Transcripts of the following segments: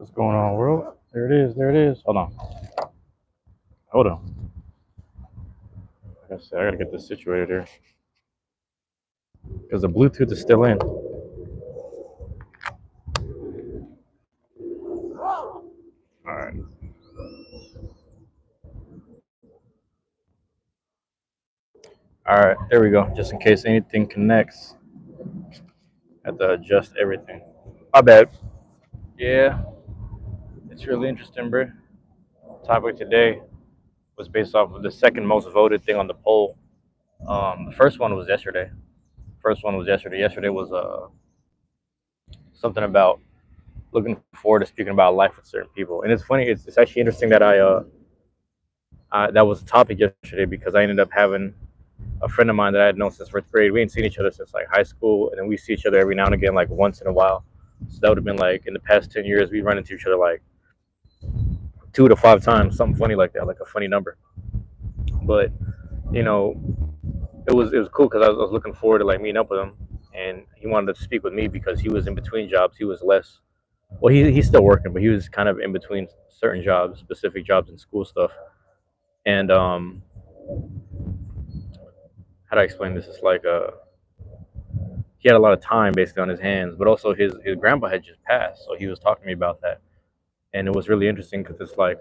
What's going on, world? There it is. There it is. Hold on. Hold on. Like I said, I gotta get this situated here because the Bluetooth is still in. All right. All right. There we go. Just in case anything connects, I have to adjust everything. My bad. Yeah, it's really interesting, bro. Topic today was based off of the second most voted thing on the poll. The first one was yesterday. First one was yesterday. Yesterday was something about looking forward to speaking about life with certain people. And it's funny. It's actually interesting that that was the topic yesterday because I ended up having a friend of mine that I had known since first grade. We ain't seen each other since like high school, and then we see each other every now and again, like once in a while. So that would have been like in the past 10 years, we run into each other like 2 to 5 times, something funny like that, like a funny number. But you know, it was cool because I was looking forward to like meeting up with him, and he wanted to speak with me because he was in between jobs. He was less well, he's still working, but he was kind of in between certain jobs, specific jobs and school stuff. And how do I explain this? It's like he had a lot of time basically on his hands, but also his grandpa had just passed, so he was talking to me about that, and it was really interesting because it's like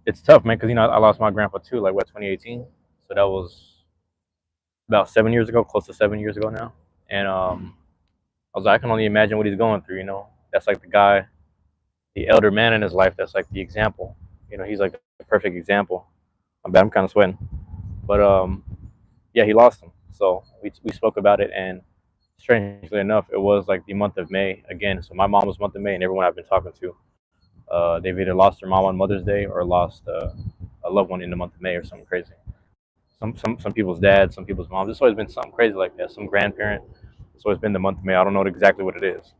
it's tough, man, because I lost my grandpa too, like what 2018, so that was about 7 years ago, close to 7 years ago now, and I was like, I can only imagine what he's going through, That's like the guy, the elder man in his life. That's like the example, He's like the perfect example. I'm kind of sweating, but yeah, he lost him. So we spoke about it, and strangely enough, it was like the month of May again. So my mom was month of May, and everyone I've been talking to, they've either lost their mom on Mother's Day or lost a loved one in the month of May or something crazy. Some people's dad, some people's mom. It's always been something crazy like that. Some grandparent. It's always been the month of May. I don't know exactly what it is.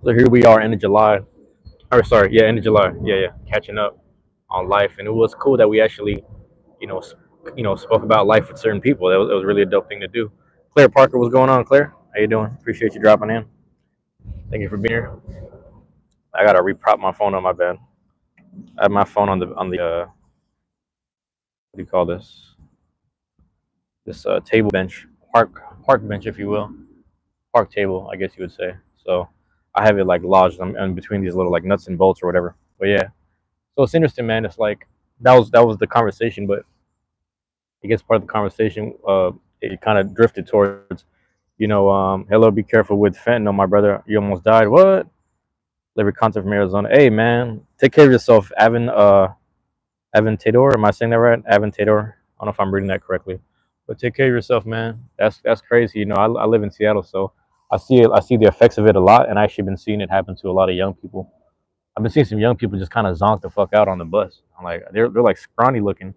So here we are, end of July. Or sorry, yeah, end of July. Yeah, yeah, catching up on life, and it was cool that we actually, you know, spoke about life with certain people. That was really a dope thing to do. Claire Parker, what's going on, Claire? How you doing? Appreciate you dropping in. Thank you for being here. I gotta reprop my phone on my bed. I have my phone on the what do you call this? This table bench, park bench, if you will, park table, I guess you would say. So I have it like lodged in between these little like nuts and bolts or whatever. But yeah, so it's interesting, man. It's like that was the conversation, but I guess part of the conversation, it kind of drifted towards, hello, be careful with fentanyl, my brother. You almost died. What? Liberty content from Arizona. Hey, man, take care of yourself, Aventador. Am I saying that right? Aventador. I don't know if I'm reading that correctly, but take care of yourself, man. That's crazy. I live in Seattle, so I see it. I see the effects of it a lot, and I actually been seeing it happen to a lot of young people. I've been seeing some young people just kind of zonk the fuck out on the bus. I'm like, they're like scrawny looking,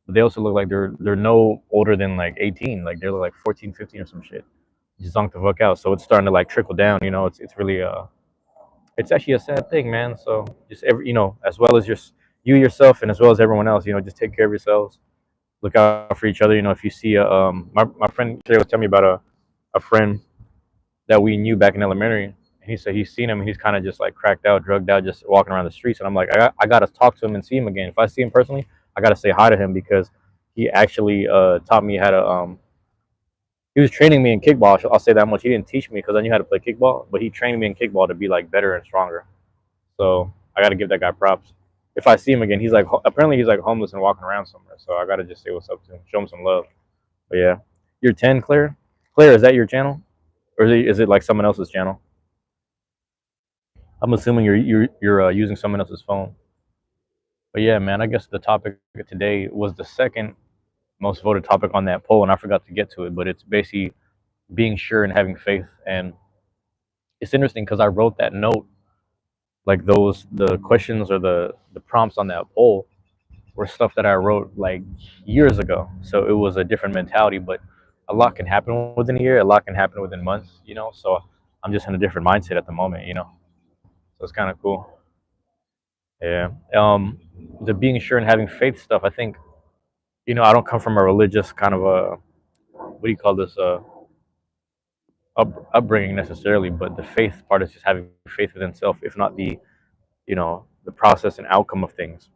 but they also look like they're no older than like 18. Like they're like 14, 15 or some shit. Just zonk the fuck out. So it's starting to like trickle down. It's really it's actually a sad thing, man. So just as well as you yourself and as well as everyone else, just take care of yourselves. Look out for each other. If you see my friend today was telling me about a friend that we knew back in elementary, and he said he's seen him and he's kind of just like cracked out, drugged out, just walking around the streets. And I'm like, I got to talk to him and see him again. If I see him personally, I got to say hi to him because he actually taught me how to he was training me in kickball. I'll say that much. He didn't teach me because I knew how to play kickball, but he trained me in kickball to be like better and stronger. So I got to give that guy props. If I see him again, he's like apparently he's like homeless and walking around somewhere. So I got to just say what's up to him, show him some love. But yeah, you're 10, Claire. Claire, is that your channel, or is it like someone else's channel? I'm assuming you're using someone else's phone. But yeah, man, I guess the topic today was the second most voted topic on that poll, and I forgot to get to it. But it's basically being sure and having faith, and it's interesting because I wrote that note, like the questions or the prompts on that poll were stuff that I wrote like years ago. So it was a different mentality, but a lot can happen within a year, a lot can happen within months. So I'm just in a different mindset at the moment. So it's kind of cool. Yeah. The being sure and having faith stuff, I think, I don't come from a religious kind of a, what do you call this? upbringing necessarily, but the faith part is just having faith within self, if not the, the process and outcome of things.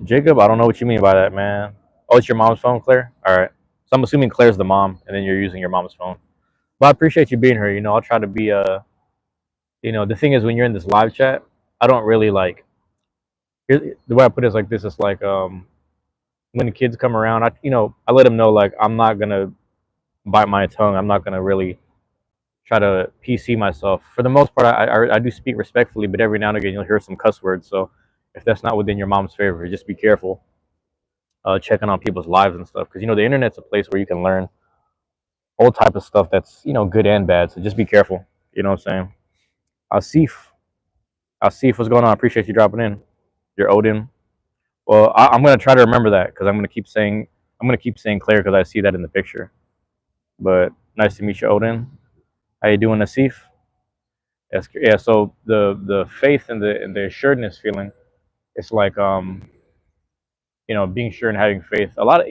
Jacob, I don't know what you mean by that, man. Oh, it's your mom's phone, Claire? All right. So I'm assuming Claire's the mom, and then you're using your mom's phone. But I appreciate you being here. I'll try to be the thing is when you're in this live chat, I don't really like. The way I put it is like this. It's like when the kids come around, I let them know like I'm not gonna bite my tongue. I'm not gonna really try to PC myself. For the most part, I do speak respectfully, but every now and again you'll hear some cuss words. So if that's not within your mom's favor, just be careful. Checking on people's lives and stuff, because the internet's a place where you can learn all type of stuff that's good and bad. So just be careful. You know what I'm saying? Asif, Asif, what's going on? I appreciate you dropping in. You're Odin. Well, I'm gonna try to remember that because I'm gonna keep saying Claire because I see that in the picture. But nice to meet you, Odin. How you doing, Asif? Yes, yeah. So the faith and the assuredness feeling, it's like being sure and having faith. A lot of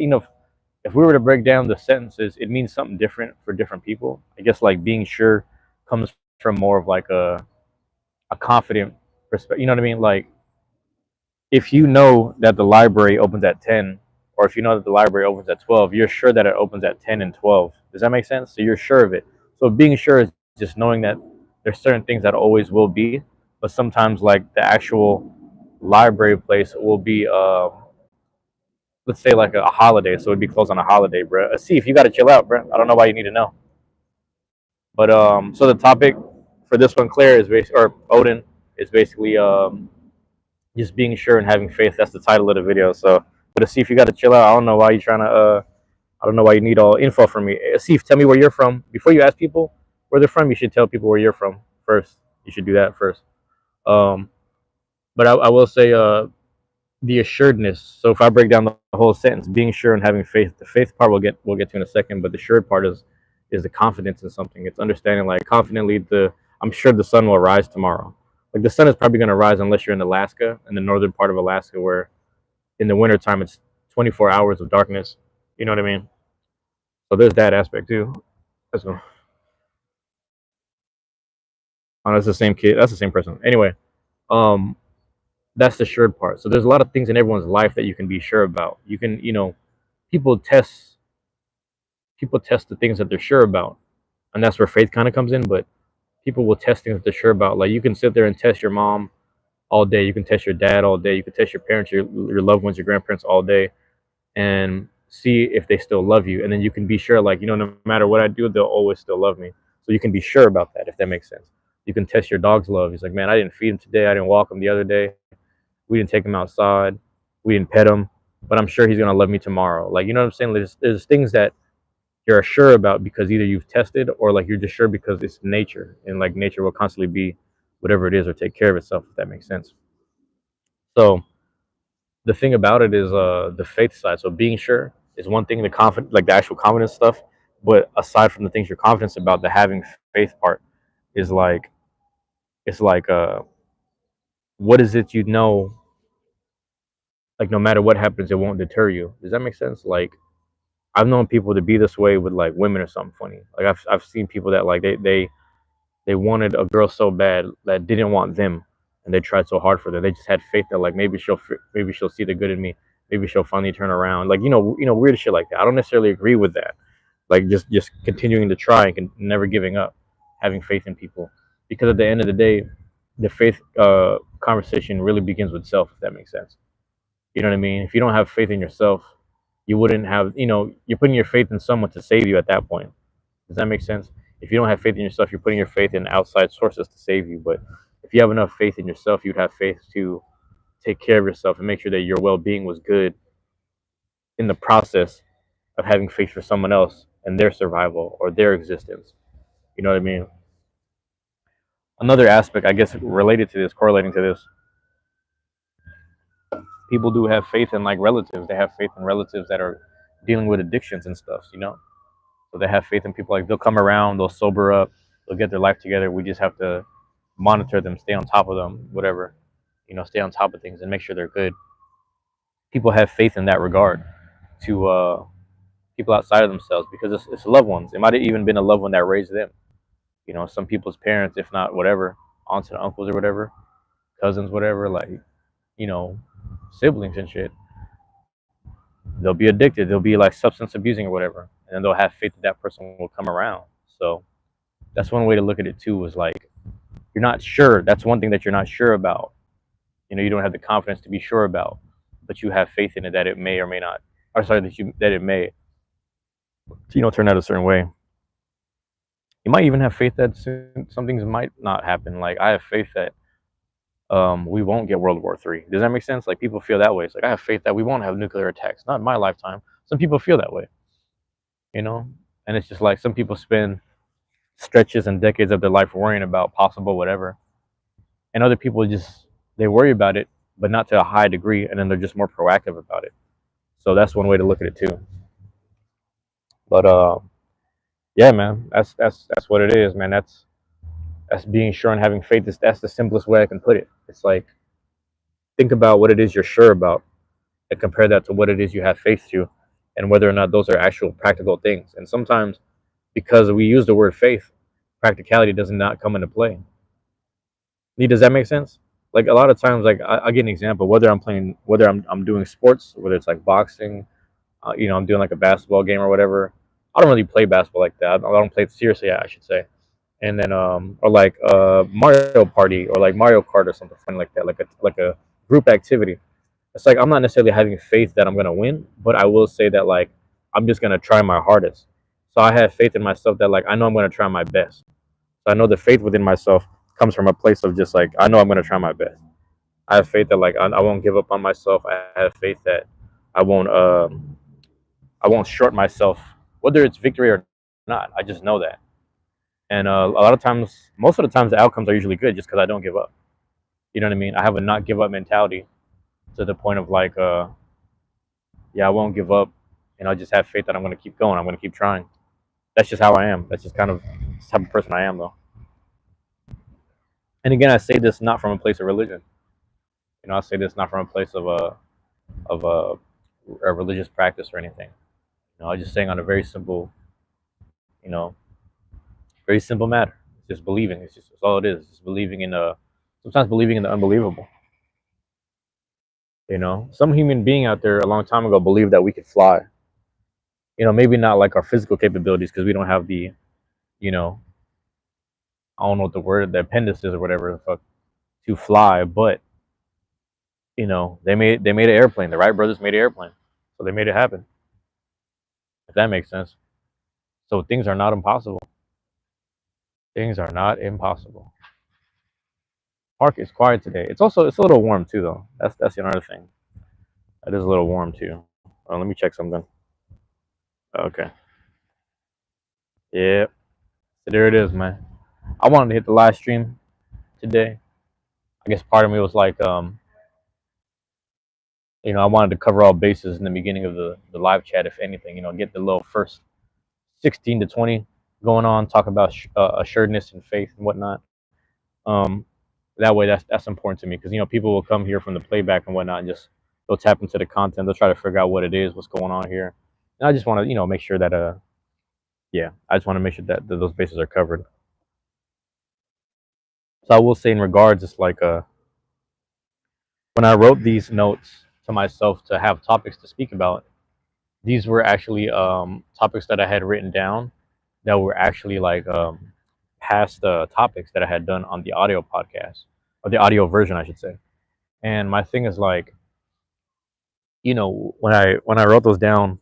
if we were to break down the sentences, it means something different for different people. I guess like being sure comes from more of like a confident perspective. You know what I mean? Like if you know that the library opens at 10, or if you know that the library opens at 12, you're sure that it opens at 10 and 12. Does that make sense? So you're sure of it. So being sure is just knowing that there's certain things that always will be, but sometimes like the actual library place will be let's say like a holiday, so it'd be closed on a holiday, bro. See, if you got to chill out, bro. I don't know why you need to know. But so the topic for this one, Claire, or Odin, is basically just being sure and having faith. That's the title of the video. So, but see, if you got to chill out, I don't know why you're trying to. I don't know why you need all info from me. See, tell me where you're from before you ask people where they're from. You should tell people where you're from first. You should do that first. Um, but I will say, the assuredness. So if I break down the whole sentence, being sure and having faith, the faith part we'll get to in a second, but the assured part is the confidence in something. It's understanding like confidently I'm sure the sun will rise tomorrow. Like the sun is probably going to rise unless you're in Alaska, in the northern part of Alaska, where in the wintertime it's 24 hours of darkness. You know what I mean? So there's that aspect too. That's, oh, that's the same kid. That's the same person. Anyway, um, that's the assured part. So there's a lot of things in everyone's life that you can be sure about. You can, people test people test the things that they're sure about, and that's where faith kind of comes in. But people will test things that they're sure about. Like you can sit there and test your mom all day. You can test your dad all day. You can test your parents, your loved ones, your grandparents all day, and see if they still love you. And then you can be sure, like no matter what I do, they'll always still love me. So you can be sure about that, if that makes sense. You can test your dog's love. He's like, man, I didn't feed him today. I didn't walk him the other day. We didn't take him outside. We didn't pet him. But I'm sure he's gonna love me tomorrow. Like you know what I'm saying? There's things that you're sure about because either you've tested or like you're just sure because it's nature, and like nature will constantly be whatever it is or take care of itself, if that makes sense. So the thing about it is the faith side. So being sure is one thing, the confident, like the actual confidence stuff, but aside from the things you're confident about, the having faith part is like it's like what is it, like no matter what happens it won't deter you. Does that make sense? Like I've known people to be this way with like women or something funny. Like I've seen people that like they wanted a girl so bad that didn't want them, and they tried so hard for them. They just had faith that like maybe she'll see the good in me. Maybe she'll finally turn around. Like weird shit like that. I don't necessarily agree with that. Like just continuing to try and never giving up, having faith in people, because at the end of the day, the faith conversation really begins with self. If that makes sense. You know what I mean? If you don't have faith in yourself, you wouldn't have. You're putting your faith in someone to save you at that point. Does that make sense? If you don't have faith in yourself, you're putting your faith in outside sources to save you. But if you have enough faith in yourself, you'd have faith to take care of yourself and make sure that your well-being was good in the process of having faith for someone else and their survival or their existence. You know what I mean? Another aspect, I guess, related to this, correlating to this, people do have faith in like relatives. They have faith in relatives that are dealing with addictions and stuff. So they have faith in people, like they'll come around, they'll sober up, they'll get their life together. We just have to monitor them, stay on top of them, whatever, stay on top of things and make sure they're good. People have faith in that regard to people outside of themselves, because it's loved ones. It might have even been a loved one that raised them. Some people's parents, if not whatever, aunts and uncles or whatever, cousins, whatever, like, you know, siblings and shit. They'll be addicted. They'll be like substance abusing or whatever, and then they'll have faith that that person will come around. So that's one way to look at it too. Is like, you're not sure. That's one thing that you're not sure about. You don't have the confidence to be sure about, but you have faith in it that it may or may not. Or sorry, that it may, turn out a certain way. You might even have faith that some things might not happen. Like, I have faith that we won't get World War III. Does that make sense? Like, people feel that way. It's like, I have faith that we won't have nuclear attacks. Not in my lifetime. Some people feel that way, you know. And it's just like, some people spend stretches and decades of their life worrying about possible whatever, and other people just, they worry about it, but not to a high degree, and then they're just more proactive about it. So that's one way to look at it too. But yeah, man, that's what it is, man. That's being sure and having faith. That's the simplest way I can put it. It's like, think about what it is you're sure about and compare that to what it is you have faith to, and whether or not those are actual practical things. And sometimes, because we use the word faith, practicality does not come into play. Does that make sense? Like, a lot of times, like, I get an example. Whether I'm doing sports, whether it's like boxing, I'm doing like a basketball game or whatever. I don't really play basketball like that. I don't play it seriously, I should say. And then or like Mario Party or like Mario Kart or something funny like that, like a group activity. It's like, I'm not necessarily having faith that I'm gonna win, but I will say that, like, I'm just gonna try my hardest. So I have faith in myself that, like, I know I'm gonna try my best. So I know the faith within myself comes from a place of just like, I know I'm gonna try my best. I have faith that, like, I won't give up on myself. I have faith that I won't I won't short myself, whether it's victory or not. I just know that. And a lot of times, most of the times, the outcomes are usually good just because I don't give up. You know what I mean? I have a not give up mentality to the point of like, yeah, I won't give up, and I just have faith that I'm going to keep going. I'm going to keep trying. That's just how I am. That's just kind of the type of person I am, though. And again, I say this not from a place of religion. I say this not from a place of a religious practice or anything. I'm just saying on a very simple, you know, very simple matter. It's just believing. It's all it is. It's just believing in sometimes believing in the unbelievable. Some human being out there a long time ago believed that we could fly. Maybe not like our physical capabilities, because we don't have the, you know, I don't know what the word, the appendices or whatever the fuck, to fly. But they made an airplane. The Wright brothers made an airplane, so they made it happen. If that makes sense. So things are not impossible. Things are not impossible. Park is quiet today. It's a little warm too, though. That's another thing. It is a little warm too. Let me check something. Okay. Yeah. So there it is, man. I wanted to hit the live stream today. I guess part of me was like, I wanted to cover all bases in the beginning of the live chat, if anything. Get the little first 16 to 20 going on, talk about assuredness and faith and whatnot. Um, that way, that's important to me, because people will come here from the playback and whatnot, and just they'll tap into the content. They'll try to figure out what it is, what's going on here. And I just want to make sure that yeah, I just want to make sure that those bases are covered. So I will say, in regards, it's like when I wrote these notes to myself to have topics to speak about, these were actually topics that I had written down that were actually like past topics that I had done on the audio podcast, or the audio version, I should say. And my thing is like, when I wrote those down,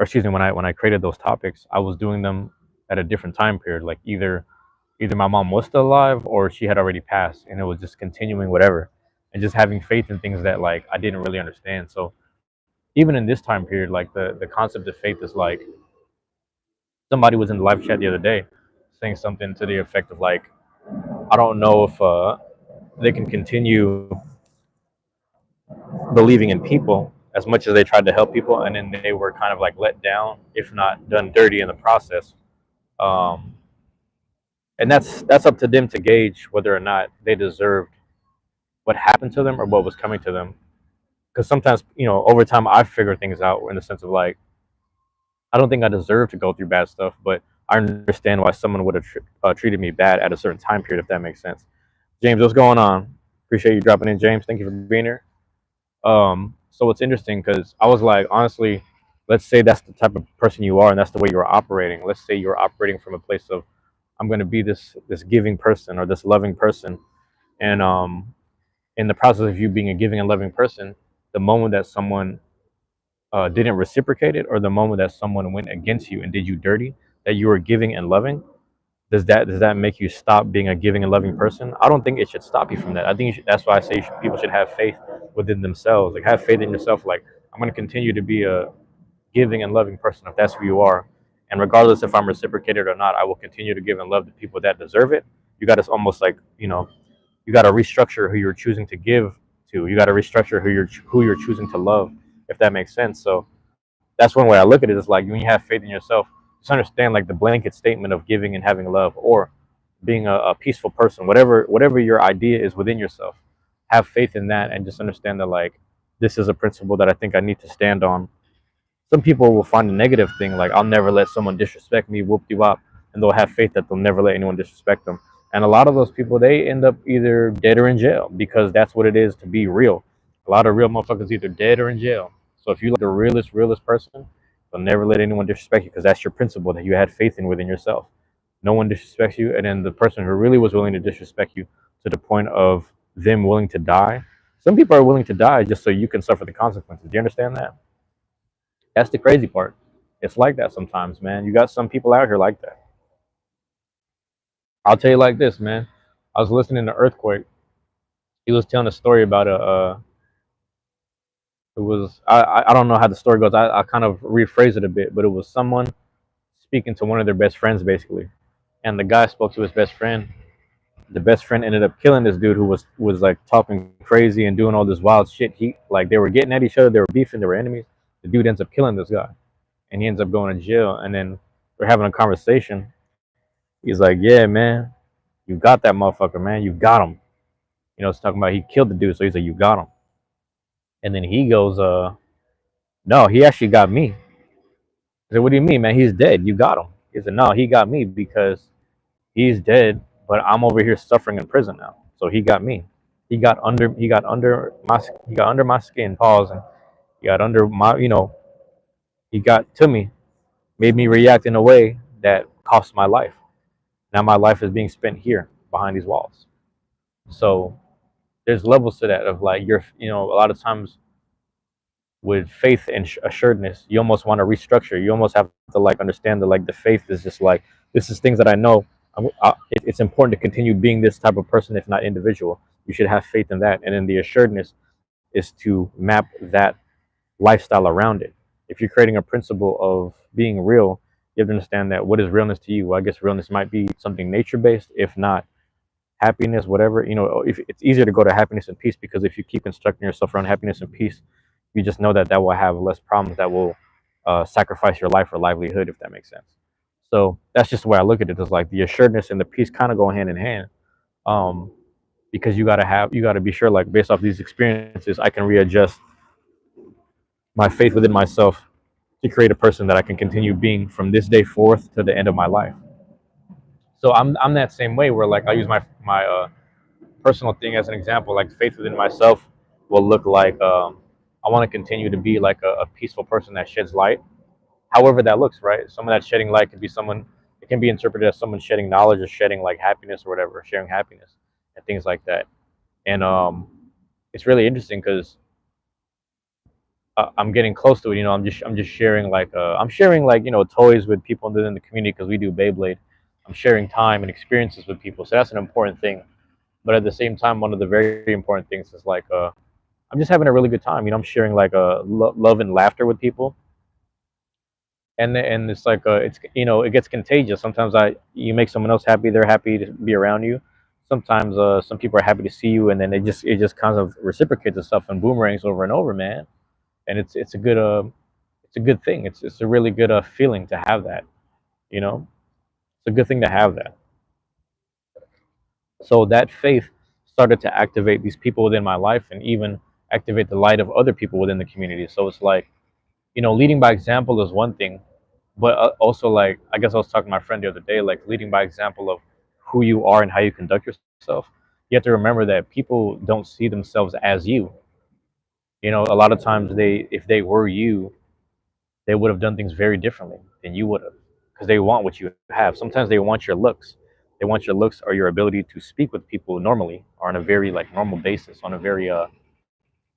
or excuse me, when I created those topics, I was doing them at a different time period. Like, either my mom was still alive or she had already passed, and it was just continuing whatever, and just having faith in things that, like, I didn't really understand. So even in this time period, like, the concept of faith is like, somebody was in the live chat the other day saying something to the effect of like, I don't know if they can continue believing in people as much as they tried to help people, and then they were kind of like let down, if not done dirty in the process. Um, and that's up to them to gauge whether or not they deserved what happened to them or what was coming to them. Because sometimes, over time, I figure things out in the sense of like, I don't think I deserve to go through bad stuff, but I understand why someone would have treated me bad at a certain time period, if that makes sense. James, what's going on? Appreciate you dropping in, James. Thank you for being here. So it's interesting because I was like, honestly, let's say that's the type of person you are, and that's the way you're operating. Let's say you're operating from a place of, I'm going to be this giving person or this loving person, and in the process of you being a giving and loving person, the moment that someone didn't reciprocate it, or the moment that someone went against you and did you dirty, that you were giving and loving, does that make you stop being a giving and loving person? I don't think it should stop you from that. I think that's why I say people should have faith within themselves. Like, have faith in yourself. Like, I'm going to continue to be a giving and loving person if that's who you are, and regardless if I'm reciprocated or not, I will continue to give and love the people that deserve it. You got to almost like, you got to restructure who you're choosing to give to. You got to restructure who you're choosing to love, if that makes sense. So that's one way I look at it. Is like, when you have faith in yourself, just understand like the blanket statement of giving and having love, or being a peaceful person, whatever your idea is within yourself. Have faith in that, and just understand that, like, this is a principle that I think I need to stand on. Some people will find a negative thing, like, I'll never let someone disrespect me, whoop de wop, and they'll have faith that they'll never let anyone disrespect them. And a lot of those people, they end up either dead or in jail, because that's what it is to be real. A lot of real motherfuckers either dead or in jail. So if you like the realest person, they'll never let anyone disrespect you, because that's your principle that you had faith in within yourself. No one disrespects you, and then the person who really was willing to disrespect you to the point of them willing to die. Some people are willing to die just so you can suffer the consequences. Do you understand that? That's the crazy part. It's like that sometimes, man. You got some people out here like that. I'll tell you like this, man. I was listening to Earthquake. He was telling a story about it was, I don't know how the story goes. I kind of rephrase it a bit, but it was someone speaking to one of their best friends, basically. And the guy spoke to his best friend. The best friend ended up killing this dude who was like talking crazy and doing all this wild shit. He, like, they were getting at each other, they were beefing, they were enemies. The dude ends up killing this guy, and he ends up going to jail. And then we're having a conversation. He's like, "Yeah, man, you got that motherfucker, man. You got him." It's talking about he killed the dude, so he's like, "You got him." And then he goes, "No, he actually got me." I said, "What do you mean, man? He's dead. You got him." He said, "No, he got me because he's dead, but I'm over here suffering in prison now. So he got me. He got under my skin, pause, and he got under my, he got to me, made me react in a way that cost my life. Now my life is being spent here behind these walls." So there's levels to that, of like, a lot of times with faith and assuredness, you almost want to restructure. You almost have to, like, understand that, like, the faith is just like, this is things that I know. It's important to continue being this type of person, if not individual. You should have faith in that, and then the assuredness is to map that lifestyle around it. If you're creating a principle of being real, you have to understand that, what is realness to you? Well, I guess realness might be something nature based, if not happiness, whatever. If it's easier to go to happiness and peace, because if you keep constructing yourself around happiness and peace, you just know that will have less problems, that will sacrifice your life or livelihood, if that makes sense. So that's just the way I look at it. It's like the assuredness and the peace kind of go hand in hand, um, because you gotta be sure, like, based off these experiences, I can readjust my faith within myself to create a person that I can continue being from this day forth to the end of my life. So I'm that same way, where, like, I use my personal thing as an example. Like, faith within myself will look like, I want to continue to be like a peaceful person that sheds light, however that looks, right? Someone that's shedding light could be someone, it can be interpreted as someone shedding knowledge, or shedding, like, happiness or whatever, sharing happiness and things like that. And it's really interesting because I'm getting close to it. I'm just sharing, like, I'm sharing, like, toys with people within the community, because we do Beyblade. I'm sharing time and experiences with people, so that's an important thing. But at the same time, one of the very important things is, like, I'm just having a really good time. I'm sharing, like, love and laughter with people, and it's like, it gets contagious. Sometimes you make someone else happy, they're happy to be around you. Sometimes some people are happy to see you, and then it just kind of reciprocates itself and boomerangs over and over, man. And it's a good thing. It's a really good feeling to have that. You know, it's a good thing to have that. So that faith started to activate these people within my life, and even activate the light of other people within the community. So it's like, leading by example is one thing, But also, like, I guess I was talking to my friend the other day, like leading by example of who you are and how you conduct yourself. You have to remember that people don't see themselves as you. You know, a lot of times if they were you, they would have done things very differently than you would have, because they want what you have. Sometimes they want your looks. They want your looks or your ability to speak with people normally, or on a very like normal basis, on a very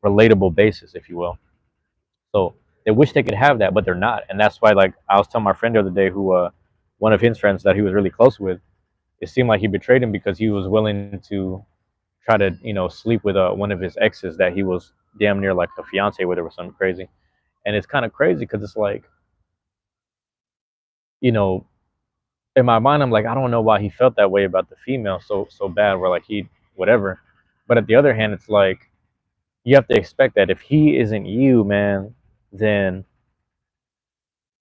relatable basis, if you will. So they wish they could have that, but they're not, and that's why, like, I was telling my friend the other day, who one of his friends that he was really close with, it seemed like he betrayed him because he was willing to try to, sleep with one of his exes that he was damn near like a fiance with, or something crazy. And it's kind of crazy because it's like, you know, in my mind, I'm like, I don't know why he felt that way about the female so bad, where like he whatever. But at the other hand, it's like you have to expect that if he isn't you, man, then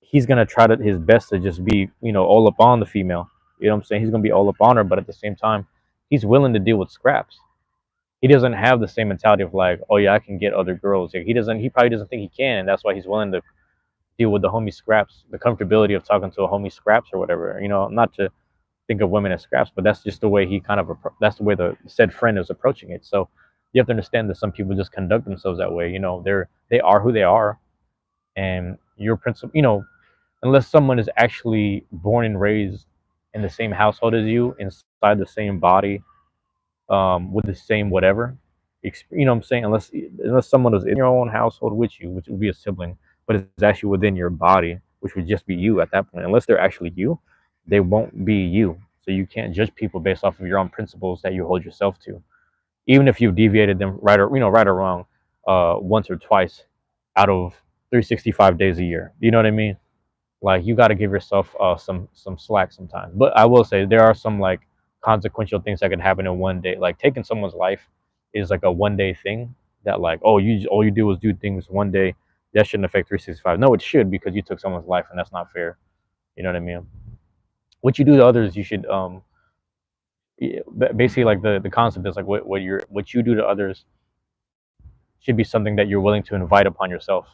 he's gonna try to his best to just be, all up on the female. You know what I'm saying? He's gonna be all up on her, but at the same time, he's willing to deal with scraps. He doesn't have the same mentality of like, oh yeah, I can get other girls. Like, he doesn't. He probably doesn't think he can, and that's why he's willing to deal with the homie scraps, the comfortability of talking to a homie scraps or whatever. Not to think of women as scraps, but that's just the way he kind of that's the way the said friend is approaching it. So you have to understand that some people just conduct themselves that way. They are who they are, and your principle. Unless someone is actually born and raised in the same household as you, inside the same body, with the same whatever. You know what I'm saying? Unless someone is in your own household with you, which would be a sibling, but it's actually within your body, which would just be you at that point. Unless they're actually you, they won't be you. So you can't judge people based off of your own principles that you hold yourself to, even if you've deviated them right or wrong, once or twice out of 365 days a year. You know what I mean? Like, you got to give yourself some slack sometimes. But I will say there are some like consequential things that can happen in one day. Like, taking someone's life is like a 1 day thing, that like, oh, you all you do is do things 1 day. That shouldn't affect 365. No, it should, because you took someone's life, and that's not fair. You know what I mean? What you do to others, you should basically, like, the concept is like, what you do to others should be something that you're willing to invite upon yourself.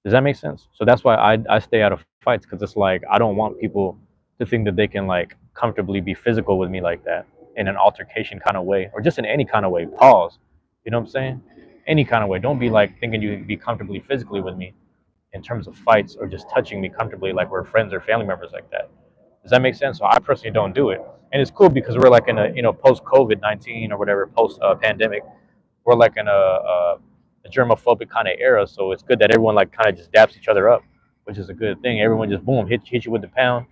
Does that make sense? So that's why I stay out of fights, because it's like I don't want people to think that they can like comfortably be physical with me like that, in an altercation kind of way, or just in any kind of way. Pause. You know what I'm saying? Any kind of way. Don't be like thinking you can be comfortably physically with me in terms of fights, or just touching me comfortably like we're friends or family members like that. Does that make sense? So I personally don't do it, and it's cool because we're like in a, post COVID-19 or whatever, post pandemic. We're like in a germophobic kind of era, so it's good that everyone like kind of just daps each other up, which is a good thing. Everyone just boom hit you with the pound.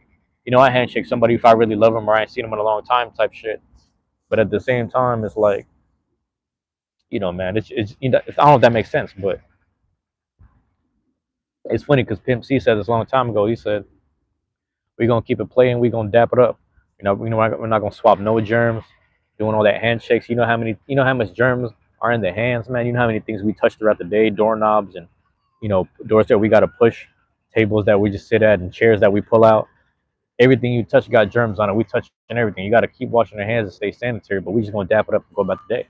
I handshake somebody if I really love them or I ain't seen them in a long time type shit. But at the same time, it's like, man, it's I don't know if that makes sense, but it's funny because Pimp C said this a long time ago. He said, we're gonna keep it playing, we're gonna dap it up. We're not gonna swap no germs, doing all that handshakes. How much germs are in the hands, man. You know how many things we touch throughout the day, doorknobs and, doors that we gotta push, tables that we just sit at, and chairs that we pull out. Everything you touch got germs on it. We touch and everything. You gotta keep washing your hands and stay sanitary. But we just gonna dap it up and go about the day.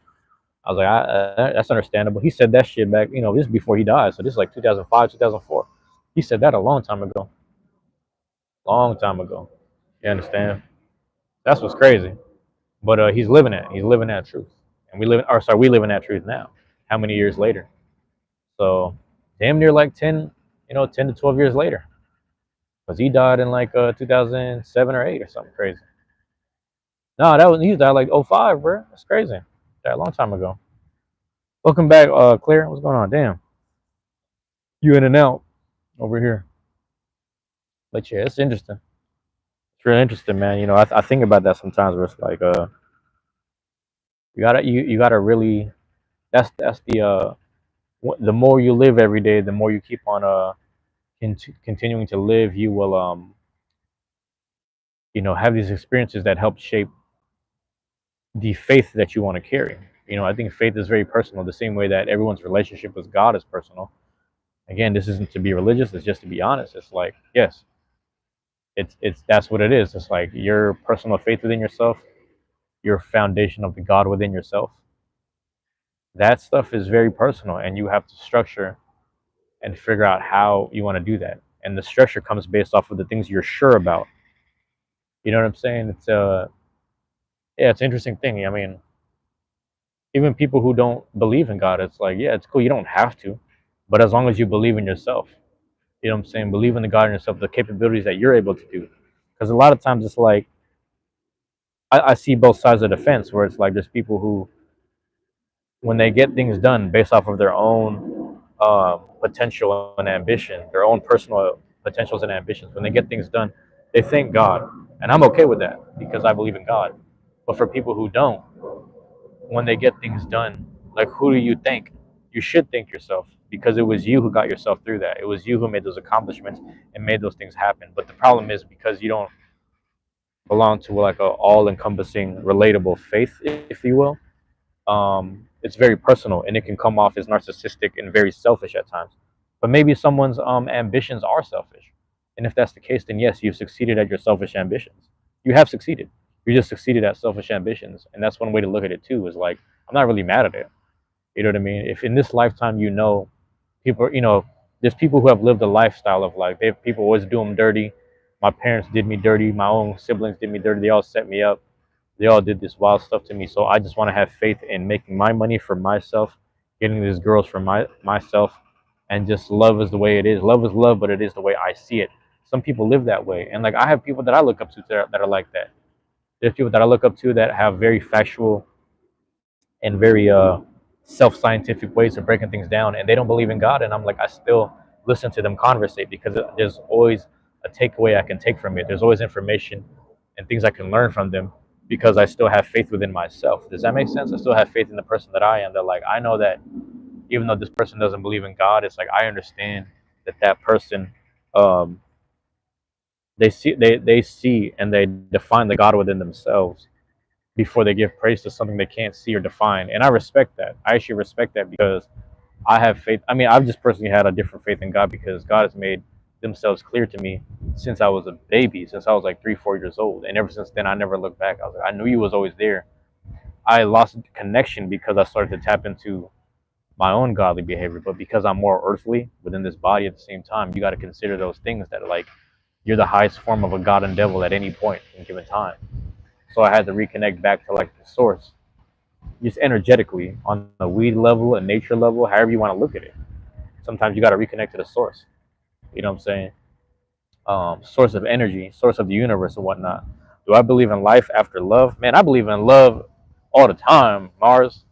I was like, that's understandable. He said that shit back, this is before he died. So this is like 2005, 2004. He said that a long time ago. Long time ago. You understand? That's what's crazy. But he's living it. He's living that truth, and we live in that truth now. How many years later? So, damn near like 10, 10 to 12 years later, because he died in like 2007 or 8 or something crazy. No, he died like '05, bro. That's crazy. Died a long time ago. Welcome back, Claire. What's going on? Damn, you in and out over here. But yeah, it's interesting. It's really interesting, man. I think about that sometimes, where it's like, you gotta really. That's the more you live every day, the more you keep on continuing to live, you will have these experiences that help shape the faith that you want to carry. I think faith is very personal, the same way that everyone's relationship with God is personal. Again, this isn't to be religious, it's just to be honest. It's like, yes, it's that's what it is. It's like your personal faith within yourself, your foundation of the God within yourself. That stuff is very personal, and you have to structure and figure out how you want to do that. and the structure comes based off of the things you're sure about. You know what I'm saying? It's yeah, it's an interesting thing. I mean, even people who don't believe in God, it's like, yeah, it's cool. You don't have to, but as long as you believe in yourself, you know what I'm saying? Believe in the God in yourself, the capabilities that you're able to do. Because a lot of times it's like I see both sides of the fence where it's like there's people who, when they get things done based off of their own potential and ambition, their own personal potentials and ambitions, when they get things done, they thank God, and I'm okay with that because I believe in God. But for people who don't, when they get things done, like who do you thank? You should thank yourself because it was you who got yourself through that. It was you who made those accomplishments and made those things happen. But the problem is because you don't belong to like a all-encompassing, relatable faith, if you will. It's very personal and it can come off as narcissistic and very selfish at times. But maybe someone's ambitions are selfish, and if that's the case, then yes, you've succeeded at your selfish ambitions. You have succeeded. You just succeeded at selfish ambitions, and that's one way to look at it too. Is like I'm not really mad at it. You know what I mean? If in this lifetime, you know, people, you know, there's people who have lived a lifestyle of like they people always do them dirty. My parents did me dirty. My own siblings did me dirty. They all set me up. They all did this wild stuff to me. So I just want to have faith in making my money for myself, getting these girls for myself, and just love is the way it is. Love is love, but it is the way I see it. Some people live that way, and like I have people that I look up to that are like that. There's people that I look up to that have very factual and very self-scientific ways of breaking things down, and they don't believe in God, and I'm like, I still listen to them conversate because there's always a takeaway I can take from it. There's always information and things I can learn from them because I still have faith within myself. Does that make sense? I still have faith in the person that I am. That like I know that even though this person doesn't believe in God, it's like I understand that that person um, they see and they define the God within themselves before they give praise to something they can't see or define. And I respect that. I actually respect that because I have faith. I mean, I've just personally had a different faith in God because God has made themselves clear to me since I was a baby, since I was like 3, 4 years old. And ever since then, I never looked back. I was like, I knew He was always there. I lost connection because I started to tap into my own godly behavior. But because I'm more earthly within this body at the same time, you got to consider those things that are like you're the highest form of a God and devil at any point in given time. So I had to reconnect back to like the source, just energetically on a weed level, a nature level, however you want to look at it. Sometimes you got to reconnect to the source. You know what I'm saying? Source of energy, source of the universe and whatnot. Do I believe in life after love? Man, I believe in love all the time, Mars.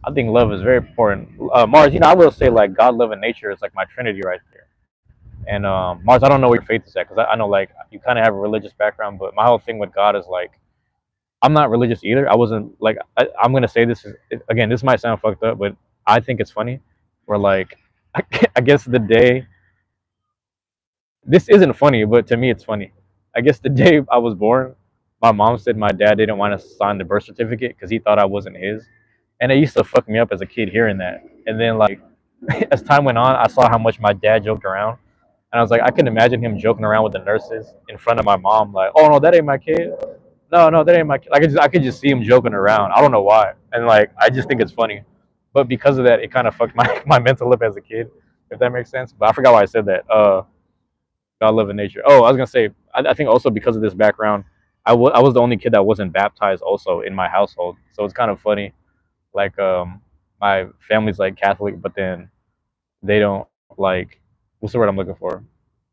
I think love is very important. Mars, you know, I will say like God, love, and nature is like my trinity right there. And Mars, I don't know where your faith is at because I know like you kind of have a religious background, but my whole thing with God is like I'm not religious either. I wasn't like I'm gonna say this is, again. This might sound fucked up, but I think it's funny. Where like I guess the day this isn't funny, but to me it's funny. I guess the day I was born, my mom said my dad didn't want to sign the birth certificate because he thought I wasn't his, and it used to fuck me up as a kid hearing that. And then like as time went on, I saw how much my dad joked around, and I was like, I can imagine him joking around with the nurses in front of my mom, like, "Oh no, that ain't my kid. No, no, that ain't my kid." Like I could just see him joking around. I don't know why, and like I just think it's funny. But because of that, it kind of fucked my my mental up as a kid, if that makes sense. But I forgot why I said that. God, love, and nature. Oh, I was gonna say, I think also because of this background, I was the only kid that wasn't baptized also in my household. So it's kind of funny. Like my family's like Catholic, but then they don't like what's the word I'm looking for?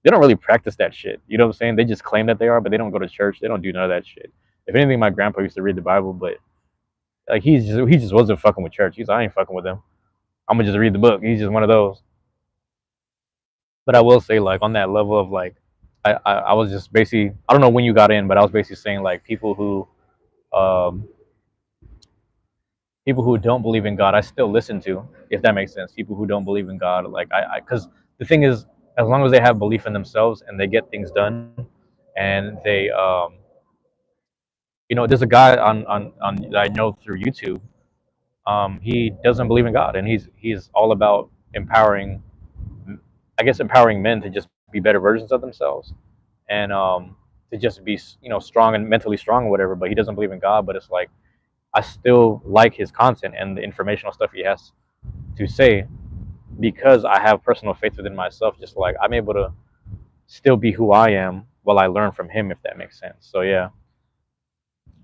They don't really practice that shit. You know what I'm saying? They just claim that they are, but they don't go to church. They don't do none of that shit. If anything, my grandpa used to read the Bible, but like he just wasn't fucking with church. He's like, I ain't fucking with them. I'm gonna just read the book. He's just one of those. But I will say, like on that level of like, I was just basically I don't know when you got in, but I was basically saying like um, people who don't believe in God, I still listen to, if that makes sense. People who don't believe in God, like because the thing is, as long as they have belief in themselves and they get things done, and they, you know, there's a guy on that I know through YouTube. He doesn't believe in God, and he's all about empowering, I guess, empowering men to just be better versions of themselves, and to just be, you know, strong and mentally strong or whatever. But he doesn't believe in God. But it's like I still like his content and the informational stuff he has to say, because I have personal faith within myself. Just like I'm able to, still be who I am while I learn from him, if that makes sense. So yeah,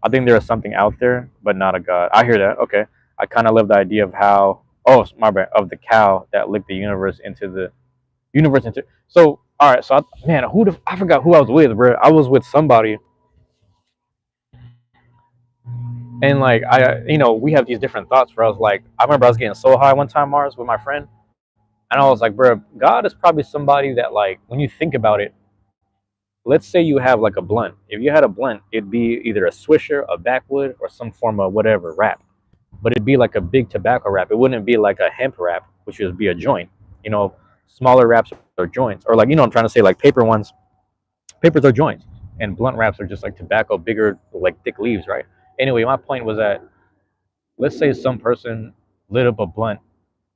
I think there is something out there, but not a God. I hear that. Okay, I kind of love the idea of how, oh my bad, of the cow that licked the universe into the universe into. So all right, so man, I forgot who I was with, bro. I was with somebody, and like we have these different thoughts. Where I was like, I remember I was getting so high one time, Mars, with my friend, and I was like, bro, God is probably somebody that, like, when you think about it, let's say you have like a blunt. If you had a blunt, it'd be either a swisher, a backwood, or some form of whatever wrap. But it'd be like a big tobacco wrap. It wouldn't be like a hemp wrap, which would be a joint. You know, smaller wraps are joints, or like I'm trying to say, like paper ones. Papers are joints, and blunt wraps are just like tobacco, bigger, like thick leaves, right? Anyway, my point was that, let's say some person lit up a blunt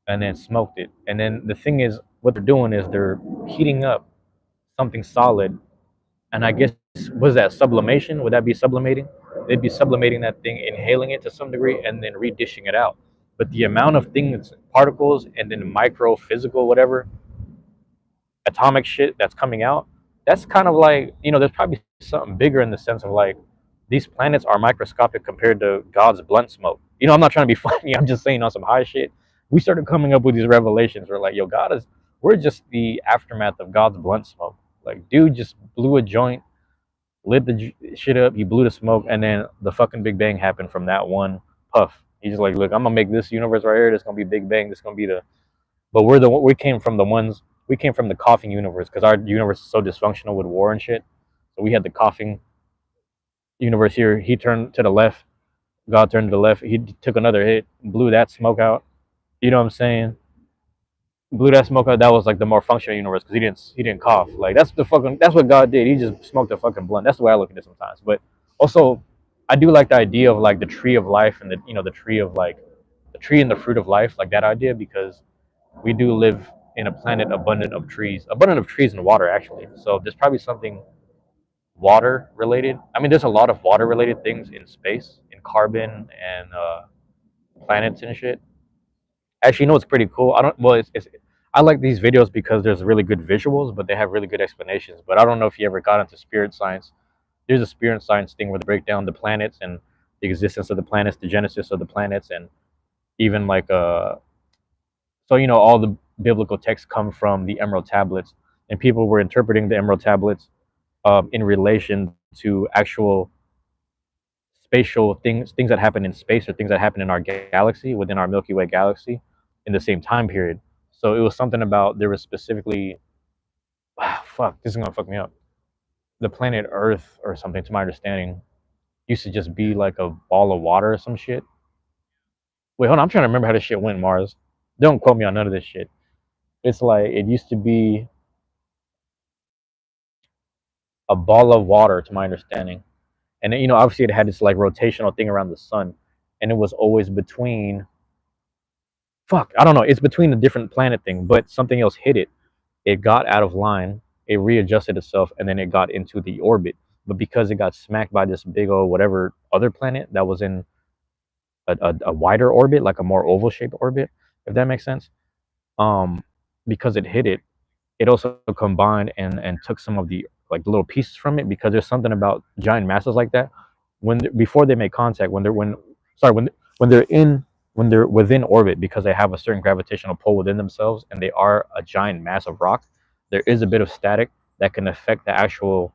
and then smoked it, and then the thing is, what they're doing is they're heating up something solid. And I guess, was that sublimation? Would that be sublimating? They'd be sublimating that thing, inhaling it to some degree, and then redishing it out. But the amount of things, particles, and then micro physical, whatever, atomic shit that's coming out, that's kind of like, there's probably something bigger in the sense of like, these planets are microscopic compared to God's blunt smoke. I'm not trying to be funny. I'm just saying on some high shit. We started coming up with these revelations. We're like, yo, we're just the aftermath of God's blunt smoke. Like, dude just blew a joint, lit the shit up. He blew the smoke, and then the fucking Big Bang happened from that one puff. He's just like, look, I'm gonna make this universe right here. This gonna be Big Bang. This gonna be the. But we came from the ones. We came from the coughing universe because our universe is so dysfunctional with war and shit. So we had the coughing universe here. He turned to the left. God turned to the left. He took another hit, blew that smoke out. You know what I'm saying? Blew that smoke out. That was like the more functional universe because he didn't cough. Like that's what God did. He just smoked a fucking blunt. That's the way I look at it sometimes. But also, I do like the idea of like the tree of life and the tree of like the tree and the fruit of life, like that idea, because we do live in a planet abundant of trees and water actually. So there's probably something water related. I mean, there's a lot of water related things in space, in carbon and planets and shit. Actually, what's pretty cool? I don't. Well, I like these videos because there's really good visuals, but they have really good explanations. But I don't know if you ever got into spirit science. There's a spirit science thing where they break down the planets and the existence of the planets, the genesis of the planets, and even like so all the biblical texts come from the Emerald Tablets, and people were interpreting the Emerald Tablets in relation to actual spatial things that happen in space, or things that happen in our galaxy, within our Milky Way galaxy, in the same time period. So it was something about, there was specifically, fuck, this is gonna fuck me up. The planet Earth or something, to my understanding, used to just be like a ball of water or some shit. Wait, hold on, I'm trying to remember how this shit went, Mars. Don't quote me on none of this shit. It's like it used to be a ball of water, to my understanding. And then, obviously it had this like rotational thing around the sun, and it was always between, fuck, I don't know, it's between the different planet thing, but something else hit it. It got out of line, it readjusted itself, and then it got into the orbit. But because it got smacked by this big old whatever other planet that was in a wider orbit, like a more oval shaped orbit, if that makes sense. Um, because it hit it, it also combined and took some of the like little pieces from it, because there's something about giant masses like that, before they make contact, when they're in when they're within orbit, because they have a certain gravitational pull within themselves and they are a giant mass of rock, there is a bit of static that can affect the actual